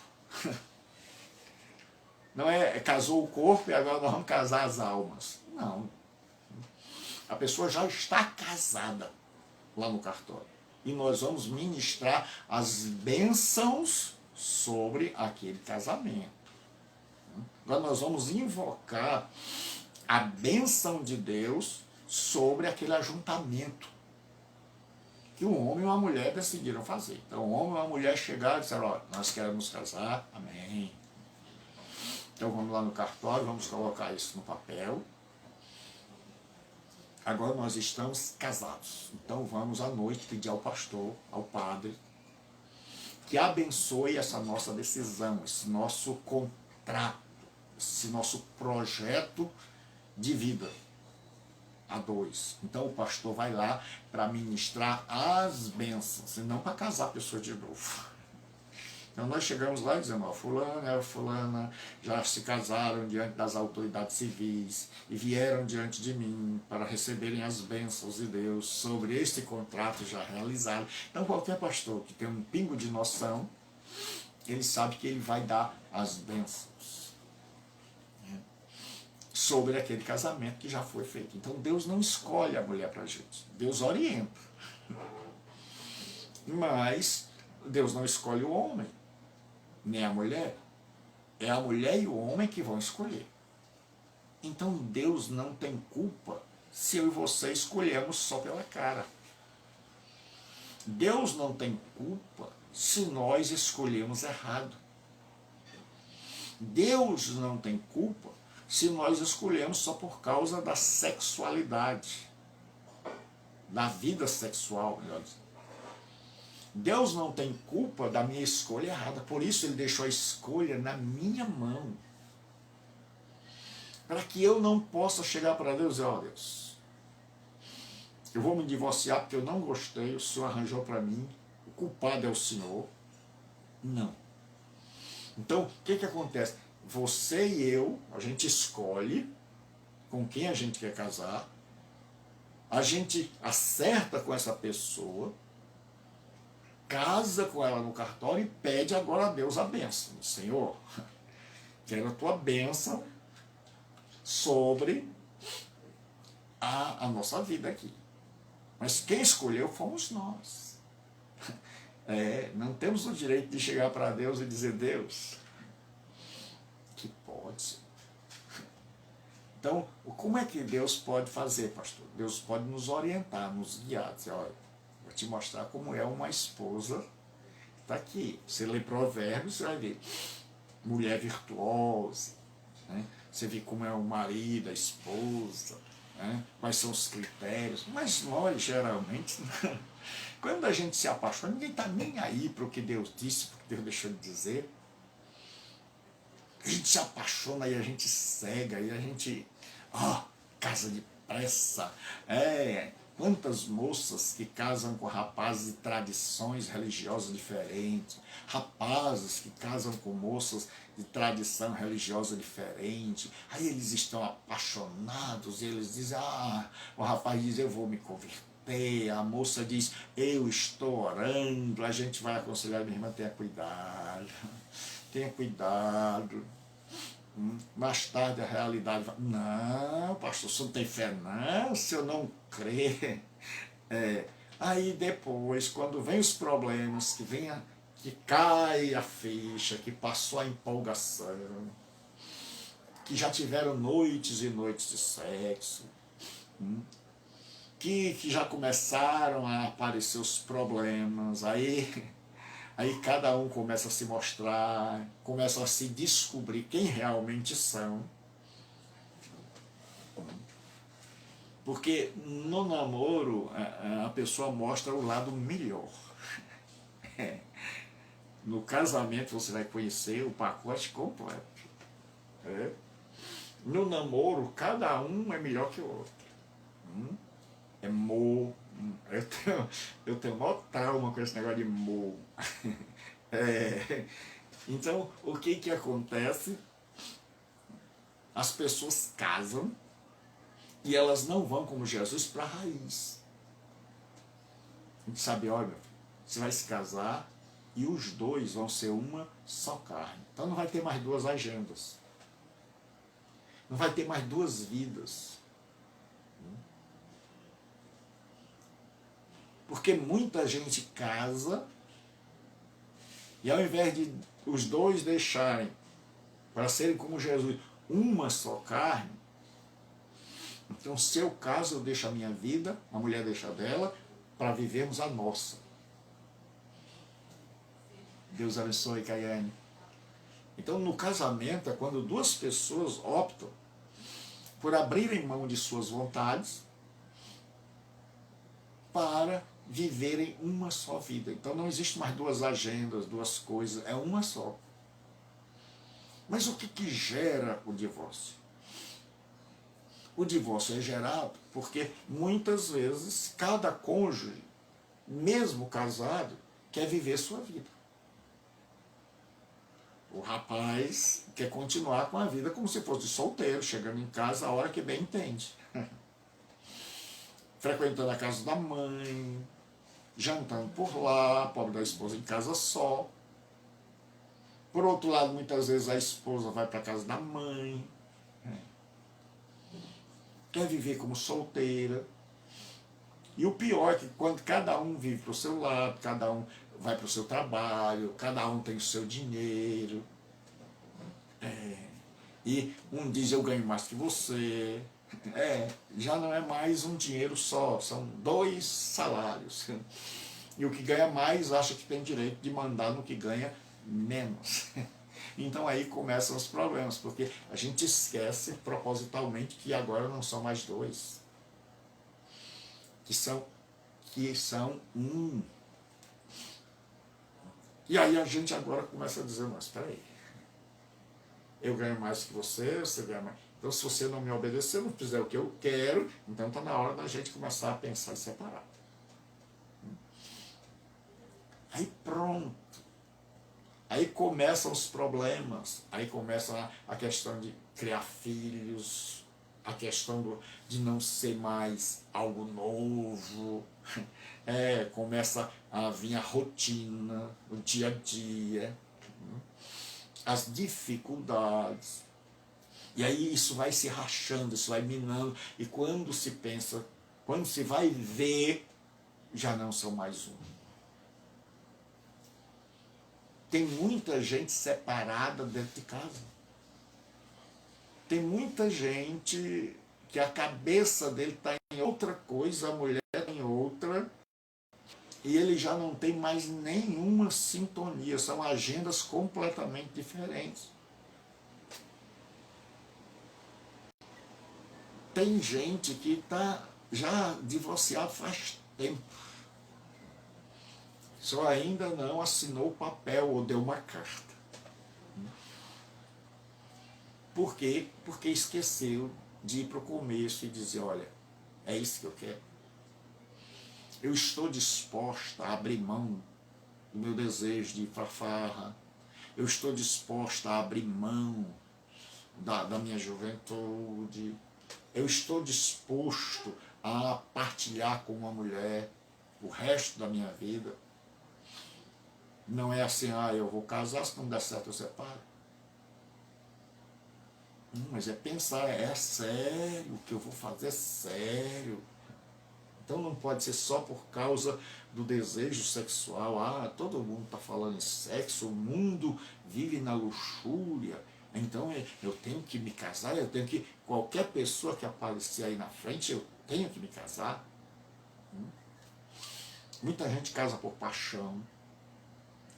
Não é casou o corpo e agora nós vamos casar as almas. Não. A pessoa já está casada lá no cartório. E nós vamos ministrar as bênçãos sobre aquele casamento. Agora nós vamos invocar a bênção de Deus sobre aquele ajuntamento que um homem e uma mulher decidiram fazer. Então, um homem e uma mulher chegaram e disseram, nós queremos casar, amém. Então, vamos lá no cartório, vamos colocar isso no papel. Agora nós estamos casados. Então, vamos à noite pedir ao pastor, ao padre, que abençoe essa nossa decisão, esse nosso contrato, esse nosso projeto de vida a dois. Então o pastor vai lá para ministrar as bênçãos, e não para casar a pessoa de novo. Então nós chegamos lá dizendo, fulano e fulana já se casaram diante das autoridades civis e vieram diante de mim para receberem as bênçãos de Deus sobre este contrato já realizado. Então qualquer pastor que tem um pingo de noção, ele sabe que ele vai dar as bênçãos sobre aquele casamento que já foi feito. Então Deus não escolhe a mulher para a gente, Deus orienta. Mas Deus não escolhe o homem, nem a mulher. É a mulher e o homem que vão escolher. Então Deus não tem culpa se eu e você escolhemos só pela cara. Deus não tem culpa se nós escolhemos errado. Deus não tem culpa se nós escolhemos só por causa da sexualidade, da vida sexual, melhor dizendo. Deus não tem culpa da minha escolha errada, por isso Ele deixou a escolha na minha mão. Para que eu não possa chegar para Deus e dizer, Deus, eu vou me divorciar porque eu não gostei, o Senhor arranjou para mim, o culpado é o Senhor. Não. Então, o que acontece? Você e eu, a gente escolhe com quem a gente quer casar, a gente acerta com essa pessoa, casa com ela no cartório e pede agora a Deus a bênção. Senhor, quero a tua bênção sobre a nossa vida aqui. Mas quem escolheu fomos nós. Não temos o direito de chegar para Deus e dizer, Deus, que pode. Então, como é que Deus pode fazer, pastor? Deus pode nos orientar, nos guiar, dizer, olha, vou te mostrar como é uma esposa que está aqui. Você lê Provérbios, você vai ver mulher virtuosa, né? Você vê como é o marido, a esposa, né? Quais são os critérios. Mas nós, geralmente, quando a gente se apaixona, ninguém está nem aí para o que Deus disse, para o que Deus deixou de dizer. A gente se apaixona e a gente cega, e a gente, casa depressa. Quantas moças que casam com rapazes de tradições religiosas diferentes, rapazes que casam com moças de tradição religiosa diferente, aí eles estão apaixonados, e eles dizem, o rapaz diz, eu vou me converter, a moça diz, eu estou orando, a gente vai aconselhar, minha irmã, tenha cuidado. Tenha cuidado, Mais tarde a realidade vai, não, pastor, você não tem fé não, se eu não crer. Aí depois, quando vem os problemas, que cai a ficha, que passou a empolgação, que já tiveram noites e noites de sexo, que já começaram a aparecer os problemas, aí cada um começa a se mostrar, começa a se descobrir quem realmente são. Porque no namoro a pessoa mostra o lado melhor. No casamento você vai conhecer o pacote completo. No namoro, cada um é melhor que o outro. Amor. Eu tenho maior trauma com esse negócio de amor. Então, o que acontece? As pessoas casam e elas não vão como Jesus para a raiz. A gente sabe, olha, você vai se casar e os dois vão ser uma só carne. Então não vai ter mais duas agendas. Não vai ter mais duas vidas. Porque muita gente casa e ao invés de os dois deixarem para serem como Jesus uma só carne, então se eu caso eu deixo a minha vida, a mulher deixa a dela, para vivermos a nossa. Deus abençoe, Caiane. Então no casamento é quando duas pessoas optam por abrirem mão de suas vontades para viverem uma só vida. Então não existe mais duas agendas, duas coisas, é uma só. Mas o que gera o divórcio? O divórcio é gerado porque muitas vezes cada cônjuge, mesmo casado, quer viver sua vida. O rapaz quer continuar com a vida como se fosse solteiro, chegando em casa a hora que bem entende. Frequentando a casa da mãe, jantando por lá, pobre da esposa em casa só. Por outro lado, muitas vezes a esposa vai para a casa da mãe, quer viver como solteira. E o pior é que quando cada um vive para o seu lado, cada um vai para o seu trabalho, cada um tem o seu dinheiro, e um diz eu ganho mais que você, já não é mais um dinheiro só, são 2 salários. E o que ganha mais acha que tem direito de mandar no que ganha menos. Então aí começam os problemas, porque a gente esquece propositalmente que agora não são mais 2, que são um. E aí a gente agora começa a dizer, mas espera aí, eu ganho mais que você ganha mais. Então se você não me obedecer, não fizer o que eu quero, então está na hora da gente começar a pensar em separar. Aí pronto. Aí começam os problemas, aí começa a questão de criar filhos, a questão de não ser mais algo novo, começa a vir a rotina, o dia a dia, as dificuldades, e aí isso vai se rachando, isso vai minando, e quando se pensa, quando se vai ver, já não são mais um. Tem muita gente separada dentro de casa. Tem muita gente que a cabeça dele está em outra coisa, a mulher em outra, e ele já não tem mais nenhuma sintonia, são agendas completamente diferentes. Tem gente que está já divorciado faz tempo, só ainda não assinou o papel ou deu uma carta. Por quê? Porque esqueceu de ir para o começo e dizer, olha, é isso que eu quero. Eu estou disposta a abrir mão do meu desejo de ir para a farra. Eu estou disposta a abrir mão da minha juventude. Eu estou disposto a partilhar com uma mulher o resto da minha vida. Não é assim, eu vou casar, se não der certo eu separo. Mas é pensar, é sério, o que eu vou fazer é sério. Então não pode ser só por causa do desejo sexual. Ah, todo mundo está falando em sexo, o mundo vive na luxúria. Então eu tenho que me casar, eu tenho que... Qualquer pessoa que aparecer aí na frente, eu tenho que me casar. Muita gente casa por paixão.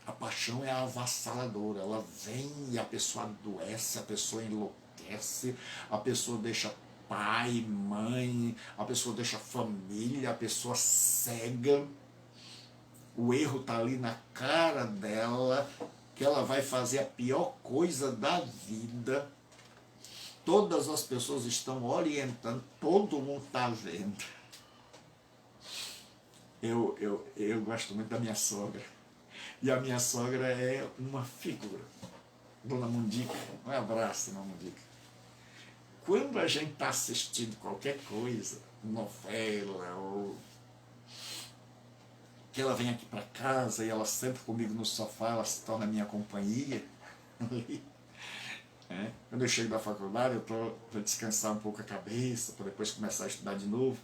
A paixão é avassaladora. Ela vem e a pessoa adoece, a pessoa enlouquece, a pessoa deixa pai, mãe, a pessoa deixa família, a pessoa cega. O erro está ali na cara dela, que ela vai fazer a pior coisa da vida. Todas as pessoas estão orientando, todo mundo está vendo. Eu gosto muito da minha sogra. E a minha sogra é uma figura. Dona Mundica, um abraço, Dona Mundica. Quando a gente está assistindo qualquer coisa, novela, ou que ela vem aqui para casa e ela senta comigo no sofá, ela se torna minha companhia. Quando eu chego da faculdade, eu estou para descansar um pouco a cabeça, para depois começar a estudar de novo.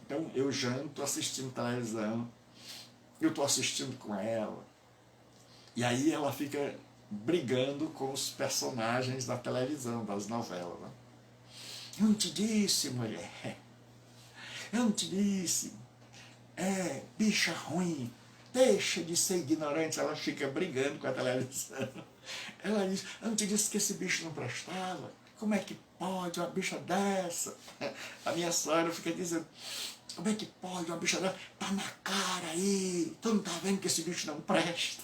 Então eu janto assistindo televisão, eu estou assistindo com ela, e aí ela fica brigando com os personagens da televisão, das novelas. Né? Eu não te disse, mulher, eu não te disse, bicha ruim, deixa de ser ignorante. Ela fica brigando com a televisão. Ela diz, eu não te disse que esse bicho não prestava, como é que pode uma bicha dessa? A minha sogra fica dizendo, como é que pode uma bicha dessa? Tá na cara aí, tu não tá vendo que esse bicho não presta?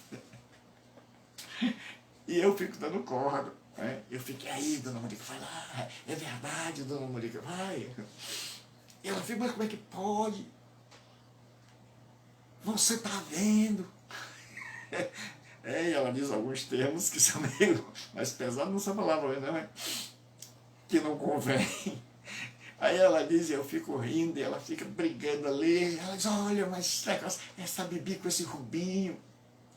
E eu fico dando corda. Né? Eu fico, aí, Dona Morica, vai lá, é verdade, Dona Morica, vai. E ela fica, mas como é que pode? Você tá vendo? E ela diz alguns termos que são meio mais pesados, não são palavras, não é? Que não convém. Aí ela diz, e eu fico rindo, e ela fica brigando ali. Ela diz, olha, mas essa Bibi com esse Rubinho,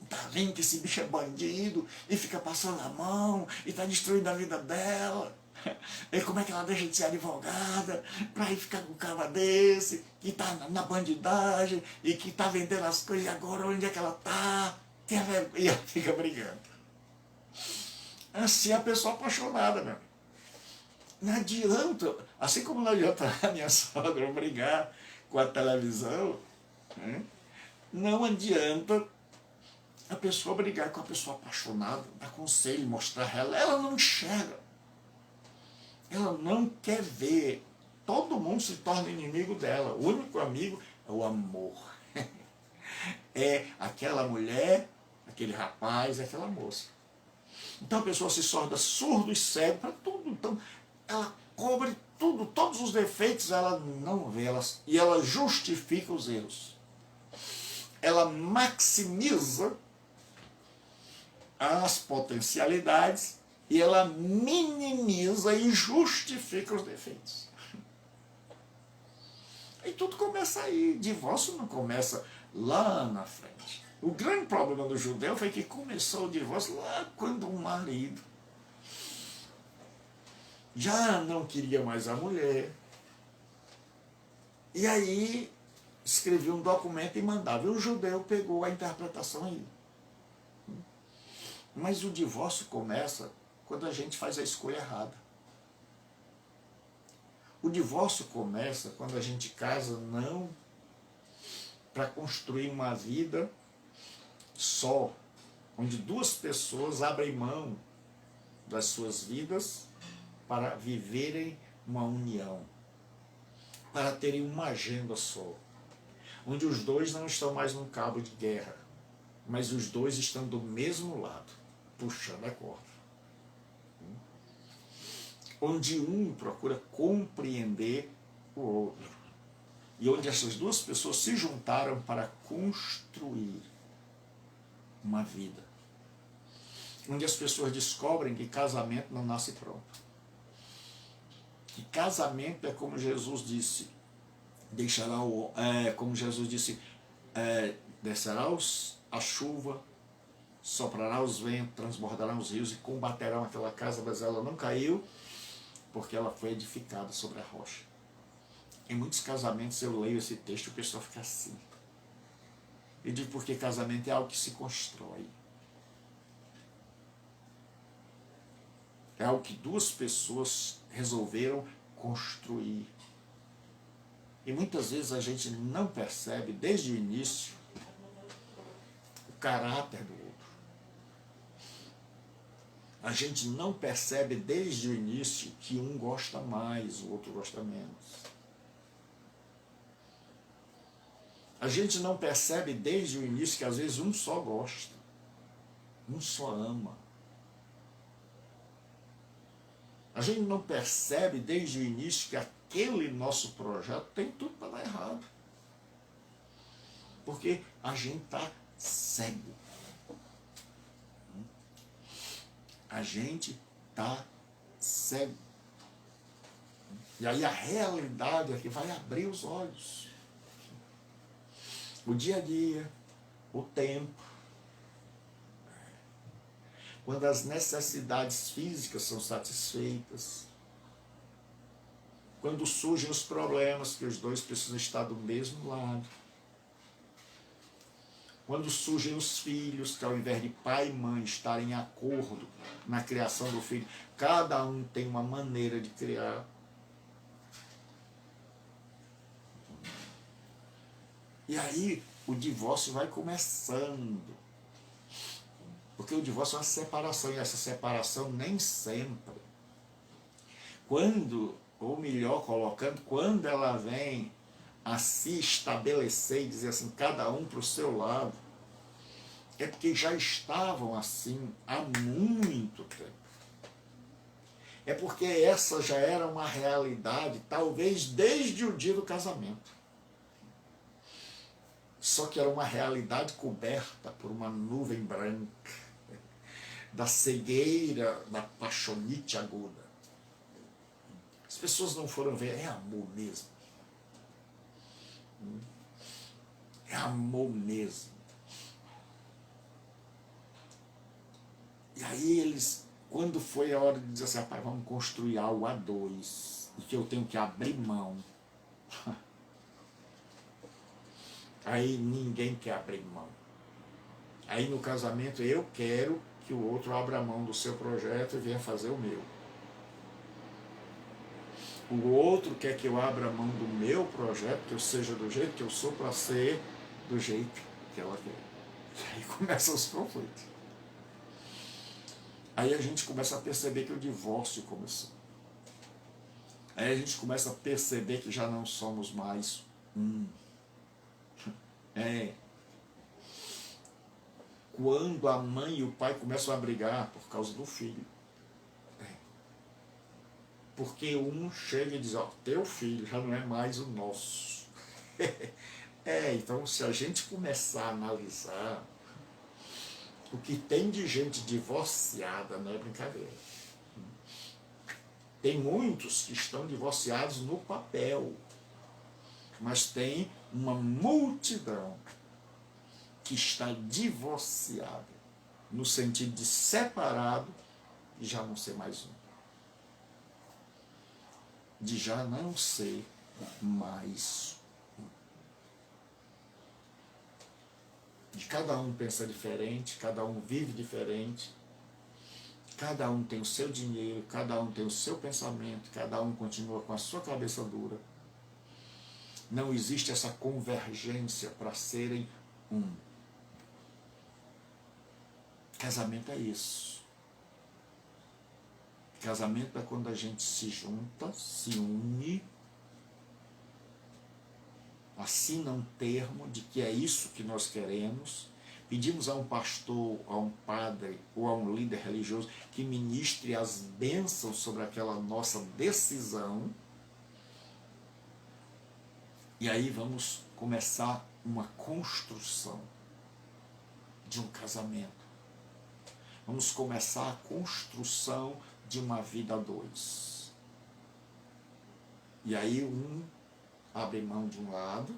tá vendo que esse bicho é bandido, e fica passando a mão, e tá destruindo a vida dela. E como é que ela deixa de ser advogada pra ir ficar com um cara desse, que tá na bandidagem, e que tá vendendo as coisas, e agora onde é que ela tá? E ela fica brigando. Assim é a pessoa apaixonada, meu. Não adianta, assim como não adianta a minha sogra brigar com a televisão, né? Não adianta a pessoa brigar com a pessoa apaixonada, dar conselho, mostrar ela não enxerga. Ela não quer ver. Todo mundo se torna inimigo dela. O único amigo é o amor. É aquela mulher, aquele rapaz, aquela moça. Então a pessoa se torna surdo e cego para tudo. Então ela cobre tudo, todos os defeitos ela não vê, e ela justifica os erros. Ela maximiza as potencialidades e ela minimiza e justifica os defeitos. E tudo começa aí. Divórcio não começa lá na frente. O grande problema do judeu foi que começou o divórcio lá quando o marido já não queria mais a mulher. E aí escrevia um documento e mandava. E o judeu pegou a interpretação aí. Mas o divórcio começa quando a gente faz a escolha errada. O divórcio começa quando a gente casa não para construir uma vida só, onde duas pessoas abrem mão das suas vidas para viverem uma união, para terem uma agenda só, onde os dois não estão mais num cabo de guerra, mas os dois estão do mesmo lado, puxando a corda. Onde um procura compreender o outro. E onde essas duas pessoas se juntaram para construir uma vida. Onde as pessoas descobrem que casamento não nasce pronto. Que casamento é como Jesus disse, como Jesus disse, descerá a chuva, soprará os ventos, transbordarão os rios e combaterão aquela casa, mas ela não caiu, porque ela foi edificada sobre a rocha. Em muitos casamentos eu leio esse texto e o pessoal fica assim. Eu digo porque casamento é algo que se constrói. É algo que duas pessoas resolveram construir. E muitas vezes a gente não percebe desde o início o caráter do outro. A gente não percebe desde o início que um gosta mais, o outro gosta menos. A gente não percebe desde o início que às vezes um só gosta, um só ama. A gente não percebe desde o início que aquele nosso projeto tem tudo para dar errado. Porque a gente está cego. A gente está cego. E aí a realidade é que vai abrir os olhos. O dia a dia, o tempo, quando as necessidades físicas são satisfeitas, quando surgem os problemas que os dois precisam estar do mesmo lado, quando surgem os filhos que ao invés de pai e mãe estarem em acordo na criação do filho, cada um tem uma maneira de criar. E aí o divórcio vai começando. Porque o divórcio é uma separação, e essa separação nem sempre. Quando, ou melhor colocando, quando ela vem a se estabelecer e dizer assim, cada um para o seu lado, é porque já estavam assim há muito tempo. É porque essa já era uma realidade, talvez desde o dia do casamento. Só que era uma realidade coberta por uma nuvem branca, da cegueira, da paixonite aguda. As pessoas não foram ver, é amor mesmo. É amor mesmo. E aí eles, quando foi a hora de dizer assim, rapaz, vamos construir algo a dois, e que eu tenho que abrir mão. Aí ninguém quer abrir mão. Aí no casamento eu quero que o outro abra mão do seu projeto e venha fazer o meu. O outro quer que eu abra mão do meu projeto, que eu seja do jeito que eu sou para ser do jeito que ela quer. Aí começam os conflitos. Aí a gente começa a perceber que o divórcio começou. Aí a gente começa a perceber que já não somos mais um. Quando a mãe e o pai começam a brigar por causa do filho. Porque um chega e diz, ó, teu filho já não é mais o nosso. Então se a gente começar a analisar, o que tem de gente divorciada não é brincadeira. Tem muitos que estão divorciados no papel, mas tem uma multidão que está divorciada, no sentido de separado e já não ser mais um. De já não ser mais um. De cada um pensa diferente, cada um vive diferente, cada um tem o seu dinheiro, cada um tem o seu pensamento, cada um continua com a sua cabeça dura. Não existe essa convergência para serem um. Casamento é isso. Casamento é quando a gente se junta, se une, assina um termo de que é isso que nós queremos, pedimos a um pastor, a um padre ou a um líder religioso que ministre as bênçãos sobre aquela nossa decisão, e aí vamos começar uma construção de um casamento. Vamos começar a construção de uma vida a dois. E aí um abre mão de um lado,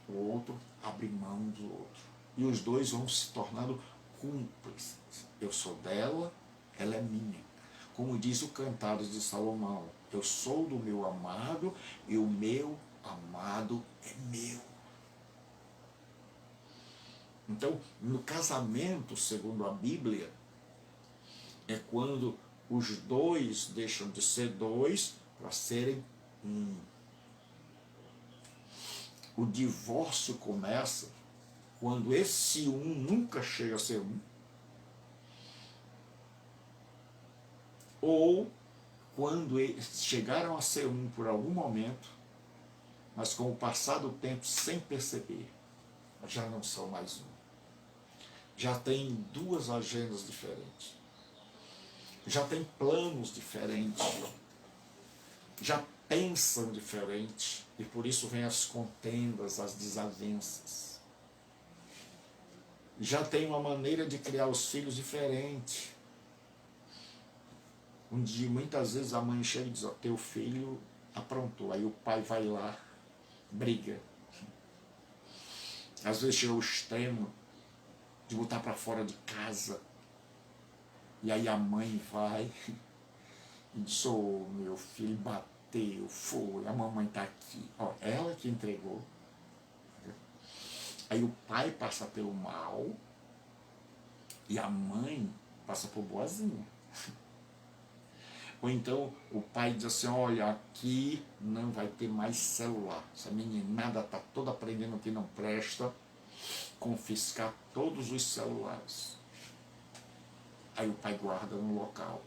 o outro abre mão do outro. E os dois vão se tornando cúmplices. Eu sou dela, ela é minha. Como diz o Cantares de Salomão, eu sou do meu amado e o meu amado é meu. Então, no casamento, segundo a Bíblia, é quando os dois deixam de ser dois para serem um. O divórcio começa quando esse um nunca chega a ser um, ou quando eles chegaram a ser um por algum momento, mas com o passar do tempo, sem perceber, já não são mais um. Já tem duas agendas diferentes. Já tem planos diferentes. Já pensam diferente. E por isso vem as contendas, as desavenças. Já tem uma maneira de criar os filhos diferente. Muitas vezes a mãe chega e diz, ó, teu filho aprontou. Aí o pai vai lá, briga. Às vezes chega ao extremo de botar para fora de casa. E aí a mãe vai e diz, ô, meu filho bateu, foi, a mamãe está aqui. Ó, ela que entregou. Aí o pai passa pelo mal e a mãe passa por boazinha. Ou então o pai diz assim, olha, aqui não vai ter mais celular. Essa meninada está toda aprendendo que não presta, confiscar todos os celulares. Aí o pai guarda no local.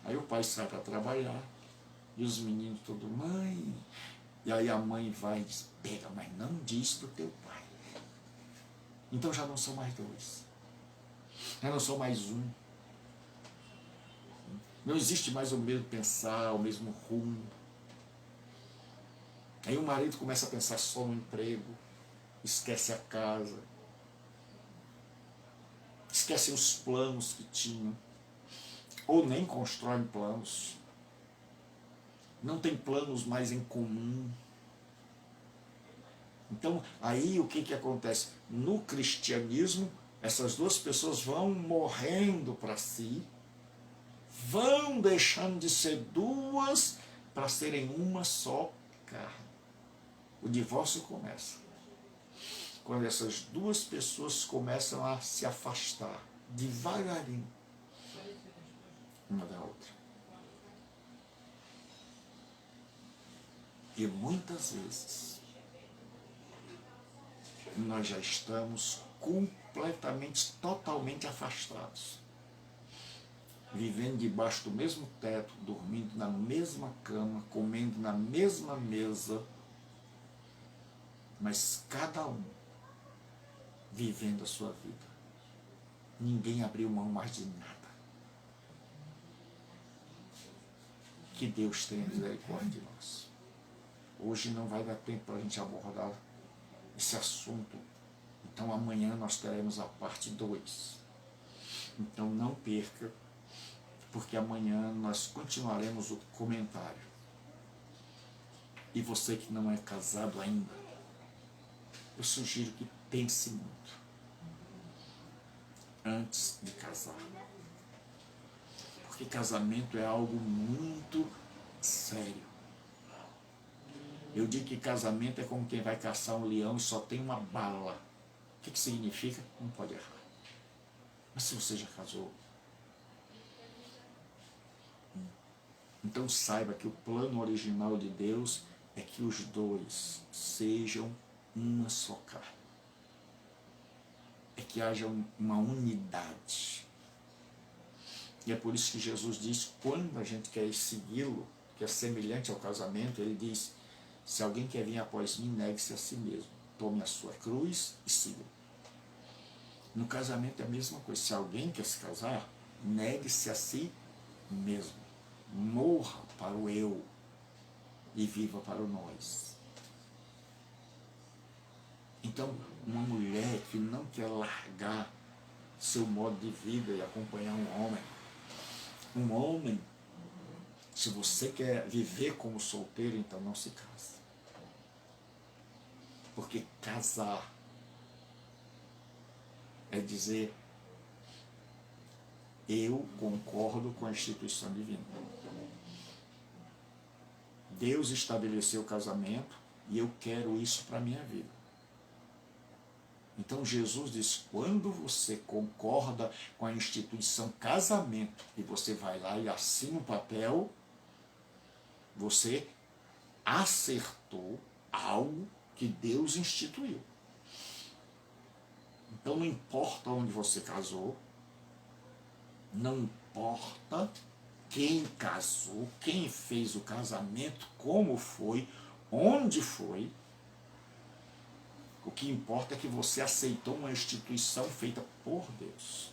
Aí o pai sai para trabalhar e os meninos todos, mãe. E aí a mãe vai e diz, pega, mas não diz pro teu pai. Então já não são mais dois. Já não são mais um. Não existe mais o mesmo pensar, o mesmo rumo. Aí o marido começa a pensar só no emprego, esquece a casa, esquece os planos que tinham, ou nem constroem planos. Não tem planos mais em comum. Então, aí o que acontece? No cristianismo, essas duas pessoas vão morrendo para si, vão deixando de ser duas para serem uma só carne. O divórcio começa quando essas duas pessoas começam a se afastar devagarinho uma da outra. E muitas vezes nós já estamos completamente, totalmente afastados, vivendo debaixo do mesmo teto, dormindo na mesma cama, comendo na mesma mesa, mas cada um vivendo a sua vida. Ninguém abriu mão mais de nada. Que Deus tenha misericórdia de nós. Hoje não vai dar tempo para a gente abordar esse assunto. Então amanhã nós teremos a parte 2. Então não perca, porque amanhã nós continuaremos o comentário. E você que não é casado ainda, eu sugiro que pense muito antes de casar. Porque casamento é algo muito sério. Eu digo que casamento é como quem vai caçar um leão e só tem uma bala. O que significa? Não pode errar. Mas se você já casou, então saiba que o plano original de Deus é que os dois sejam uma só carne. É que haja uma unidade. E é por isso que Jesus diz, quando a gente quer segui-lo, que é semelhante ao casamento, ele diz, se alguém quer vir após mim, negue-se a si mesmo. Tome a sua cruz e siga. No casamento é a mesma coisa. Se alguém quer se casar, negue-se a si mesmo. Morra para o eu e viva para o nós. Então, uma mulher que não quer largar seu modo de vida e acompanhar um homem, se você quer viver como solteiro, então não se case. Porque casar é dizer: eu concordo com a instituição divina. Deus estabeleceu o casamento e eu quero isso para a minha vida. Então Jesus diz: quando você concorda com a instituição casamento e você vai lá e assina um papel, você acertou algo que Deus instituiu. Então não importa onde você casou, não importa quem casou, quem fez o casamento, como foi, onde foi. O que importa é que você aceitou uma instituição feita por Deus.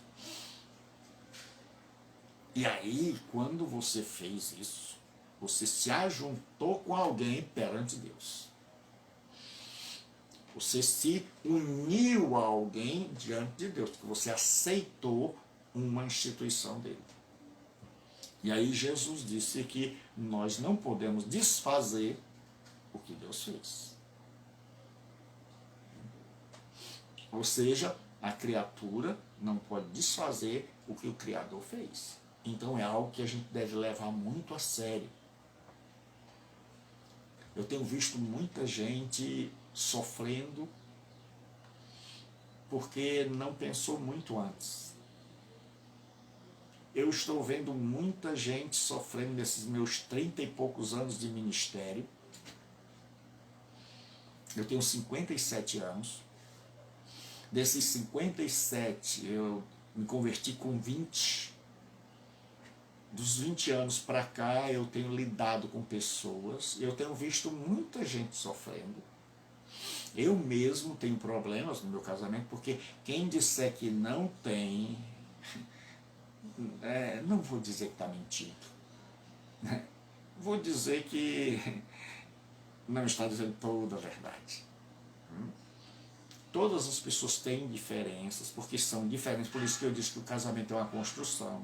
E aí, quando você fez isso, você se ajuntou com alguém perante Deus. Você se uniu a alguém diante de Deus, porque você aceitou uma instituição dele. E aí Jesus disse que nós não podemos desfazer o que Deus fez. Ou seja, a criatura não pode desfazer o que o Criador fez. Então é algo que a gente deve levar muito a sério. Eu tenho visto muita gente sofrendo porque não pensou muito antes. Eu estou vendo muita gente sofrendo nesses meus 30 e poucos anos de ministério. Eu tenho 57 anos. Desses 57, eu me converti com 20. Dos 20 anos para cá, eu tenho lidado com pessoas. Eu tenho visto muita gente sofrendo. Eu mesmo tenho problemas no meu casamento, porque quem disser que não tem, não vou dizer que está mentindo. Vou dizer que não está dizendo toda a verdade. Todas as pessoas têm diferenças, porque são diferentes. Por isso que eu disse que o casamento é uma construção,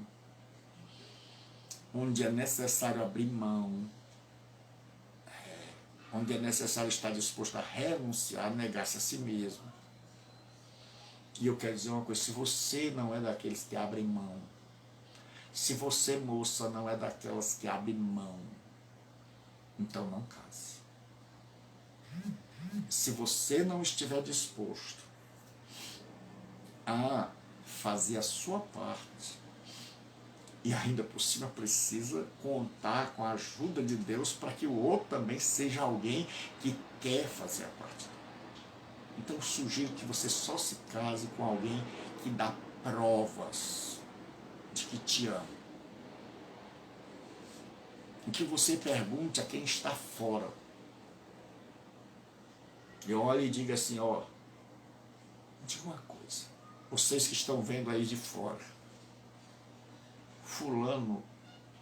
onde é necessário abrir mão, onde é necessário estar disposto a renunciar, negar-se a si mesmo. E eu quero dizer uma coisa: se você não é daqueles que abrem mão, se você, moça, não é daquelas que abrem mão, então não case. Se você não estiver disposto a fazer a sua parte, e ainda por cima precisa contar com a ajuda de Deus para que o outro também seja alguém que quer fazer a parte. Então sugiro que você só se case com alguém que dá provas de que te ama. E que você pergunte a quem está fora. E olhe e diga assim: ó, diga uma coisa, vocês que estão vendo aí de fora, fulano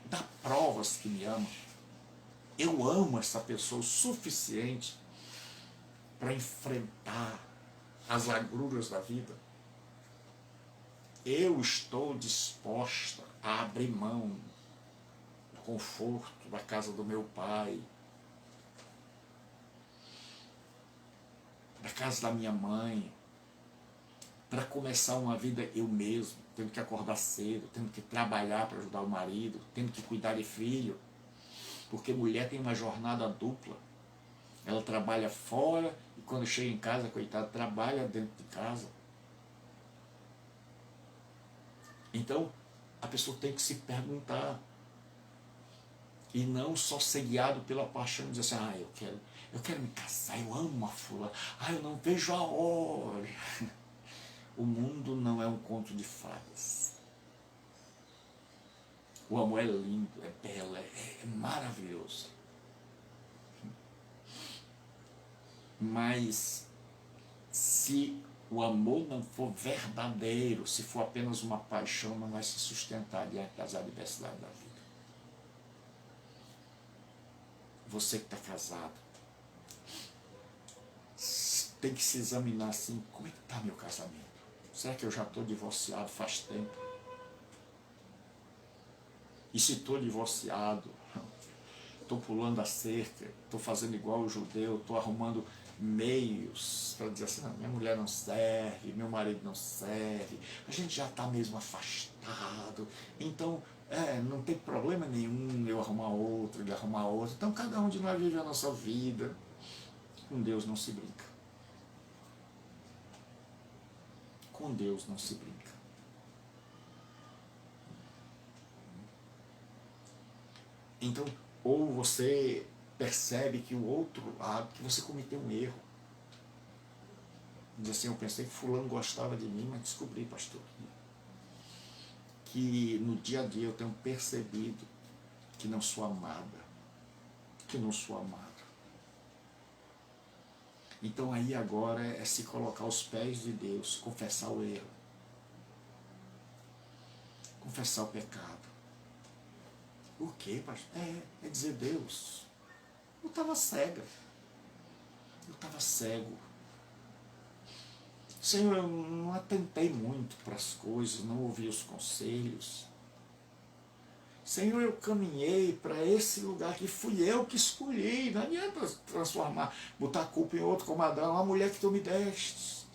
dá provas que me ama. Eu amo essa pessoa o suficiente para enfrentar as agruras da vida. Eu estou disposta a abrir mão do conforto da casa do meu pai, da casa da minha mãe, para começar uma vida eu mesmo, tendo que acordar cedo, tendo que trabalhar para ajudar o marido, tendo que cuidar de filho, porque mulher tem uma jornada dupla. Ela trabalha fora e quando chega em casa, coitada, trabalha dentro de casa. Então, a pessoa tem que se perguntar e não só ser guiado pela paixão de dizer assim: eu quero me casar, eu amo a fulana, eu não vejo a hora. O mundo não é um conto de fadas. O amor é lindo, é belo, é maravilhoso. Mas se o amor não for verdadeiro, se for apenas uma paixão, não vai se sustentar diante das adversidades da vida. Você que está casado, tem que se examinar assim: como é que está meu casamento? Será que eu já estou divorciado faz tempo? E se estou divorciado, estou pulando a cerca, estou fazendo igual o judeu, estou arrumando meios para dizer assim, não, minha mulher não serve, meu marido não serve, a gente já está mesmo afastado, então não tem problema nenhum eu arrumar outro, ele arrumar outro, então cada um de nós vive a nossa vida. Com Deus não se brinca. Com Deus não se brinca. Então, ou você percebe que o outro, que você cometeu um erro. Diz assim, eu pensei que fulano gostava de mim, mas descobri, pastor, que no dia a dia eu tenho percebido que não sou amada. Que não sou amada. Então aí agora é se colocar aos pés de Deus, confessar o erro. Confessar o pecado. O quê, pastor? É dizer, Deus, eu estava cega. Eu estava cego. Senhor, eu não atentei muito para as coisas, não ouvi os conselhos. Senhor, eu caminhei para esse lugar que fui eu que escolhi. Não adianta transformar, botar a culpa em outro como Adão, a mulher que tu me deste.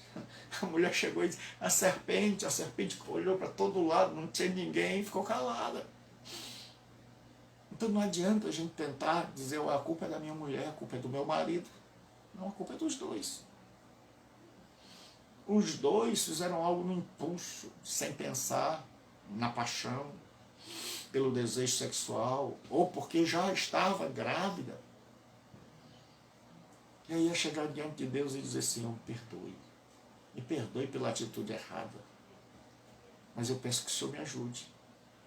A mulher chegou e disse, a serpente olhou para todo lado, não tinha ninguém, ficou calada. Então não adianta a gente tentar dizer, a culpa é da minha mulher, a culpa é do meu marido. Não, a culpa é dos dois. Os dois fizeram algo no impulso, sem pensar, na paixão, pelo desejo sexual, ou porque já estava grávida. E aí ia chegar diante de Deus e dizer, Senhor, me perdoe. Me perdoe pela atitude errada. Mas eu peço que o Senhor me ajude.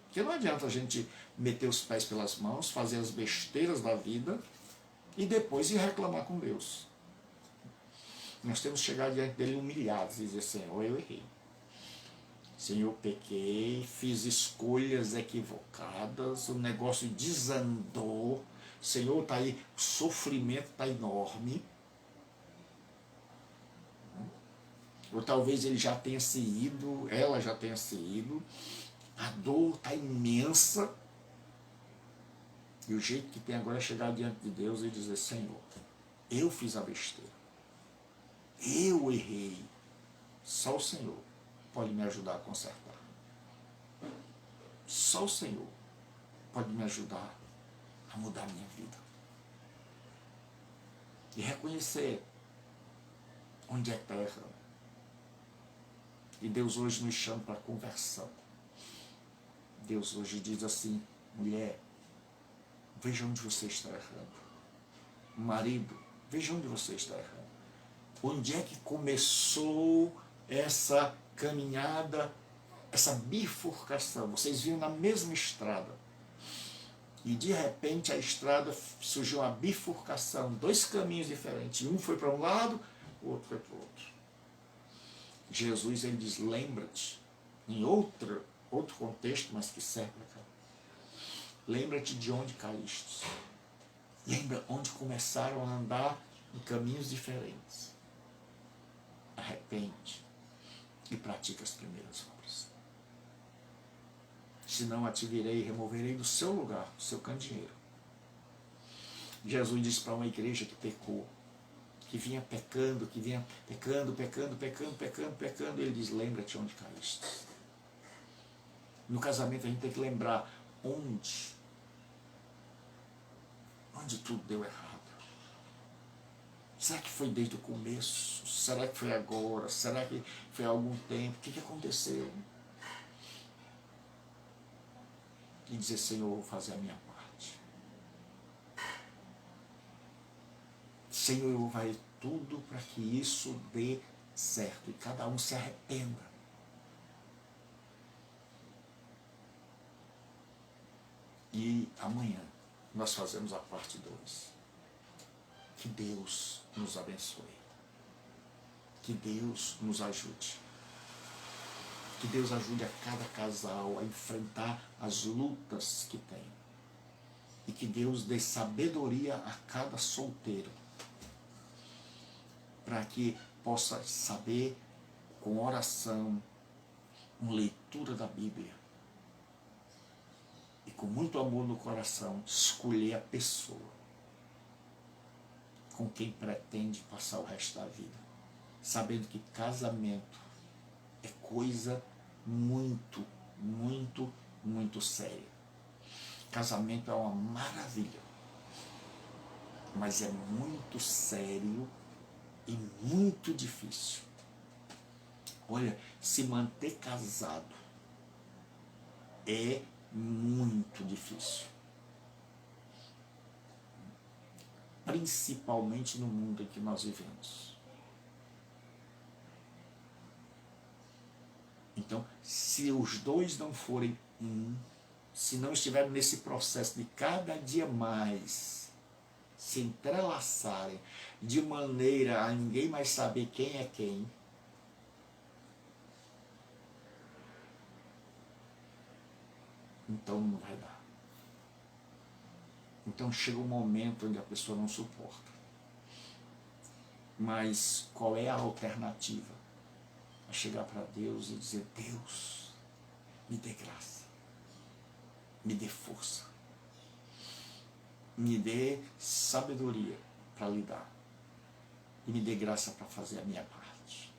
Porque não adianta a gente meter os pés pelas mãos, fazer as besteiras da vida e depois ir reclamar com Deus. Nós temos que chegar diante dele humilhados e dizer, Senhor, eu errei. Senhor, pequei, fiz escolhas equivocadas, o negócio desandou. Senhor, está aí, o sofrimento está enorme. Ou talvez ele já tenha se ido, ela já tenha se ido. A dor está imensa. E o jeito que tem agora é chegar diante de Deus e dizer, Senhor, eu fiz a besteira. Eu errei. Só o Senhor pode me ajudar a consertar. Só o Senhor pode me ajudar a mudar a minha vida. E reconhecer onde é que está errando. E Deus hoje nos chama para conversão. Deus hoje diz assim, mulher, veja onde você está errando. Marido, veja onde você está errando. Onde é que começou essa caminhada, essa bifurcação? Vocês viram na mesma estrada. E de repente a estrada surgiu uma bifurcação, dois caminhos diferentes. Um foi para um lado, o outro foi para o outro. Jesus, ele diz, lembra-te, em outro contexto, mas que serve para cá. Lembra-te de onde caíste. Lembra onde começaram a andar em caminhos diferentes. Arrepende e pratica as primeiras obras. Senão a te virei e removerei do seu lugar, do seu candeeiro. Jesus disse para uma igreja que pecou, que vinha pecando, pecando, ele diz, lembra-te onde caíste. No casamento a gente tem que lembrar onde tudo deu errado. Será que foi desde o começo? Será que foi agora? Será que foi há algum tempo? O que aconteceu? E dizer, Senhor, eu vou fazer a minha parte. Senhor, eu vou fazer tudo para que isso dê certo. E cada um se arrependa. E amanhã nós fazemos a parte 2. Que Deus nos abençoe. Que Deus nos ajude. Que Deus ajude a cada casal a enfrentar as lutas que tem. E que Deus dê sabedoria a cada solteiro. Para que possa saber, com oração, com leitura da Bíblia, e com muito amor no coração, escolher a pessoa com quem pretende passar o resto da vida, sabendo que casamento é coisa muito, muito, muito séria. Casamento é uma maravilha, mas é muito sério e muito difícil. Olha, se manter casado é muito difícil. Principalmente no mundo em que nós vivemos. Então, se os dois não forem um, se não estiverem nesse processo de cada dia mais se entrelaçarem de maneira a ninguém mais saber quem é quem, então não vai dar. Então chega um momento onde a pessoa não suporta. Mas qual é a alternativa? É chegar para Deus e dizer: Deus, me dê graça, me dê força, me dê sabedoria para lidar e me dê graça para fazer a minha parte.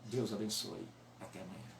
Deus abençoe. Até amanhã.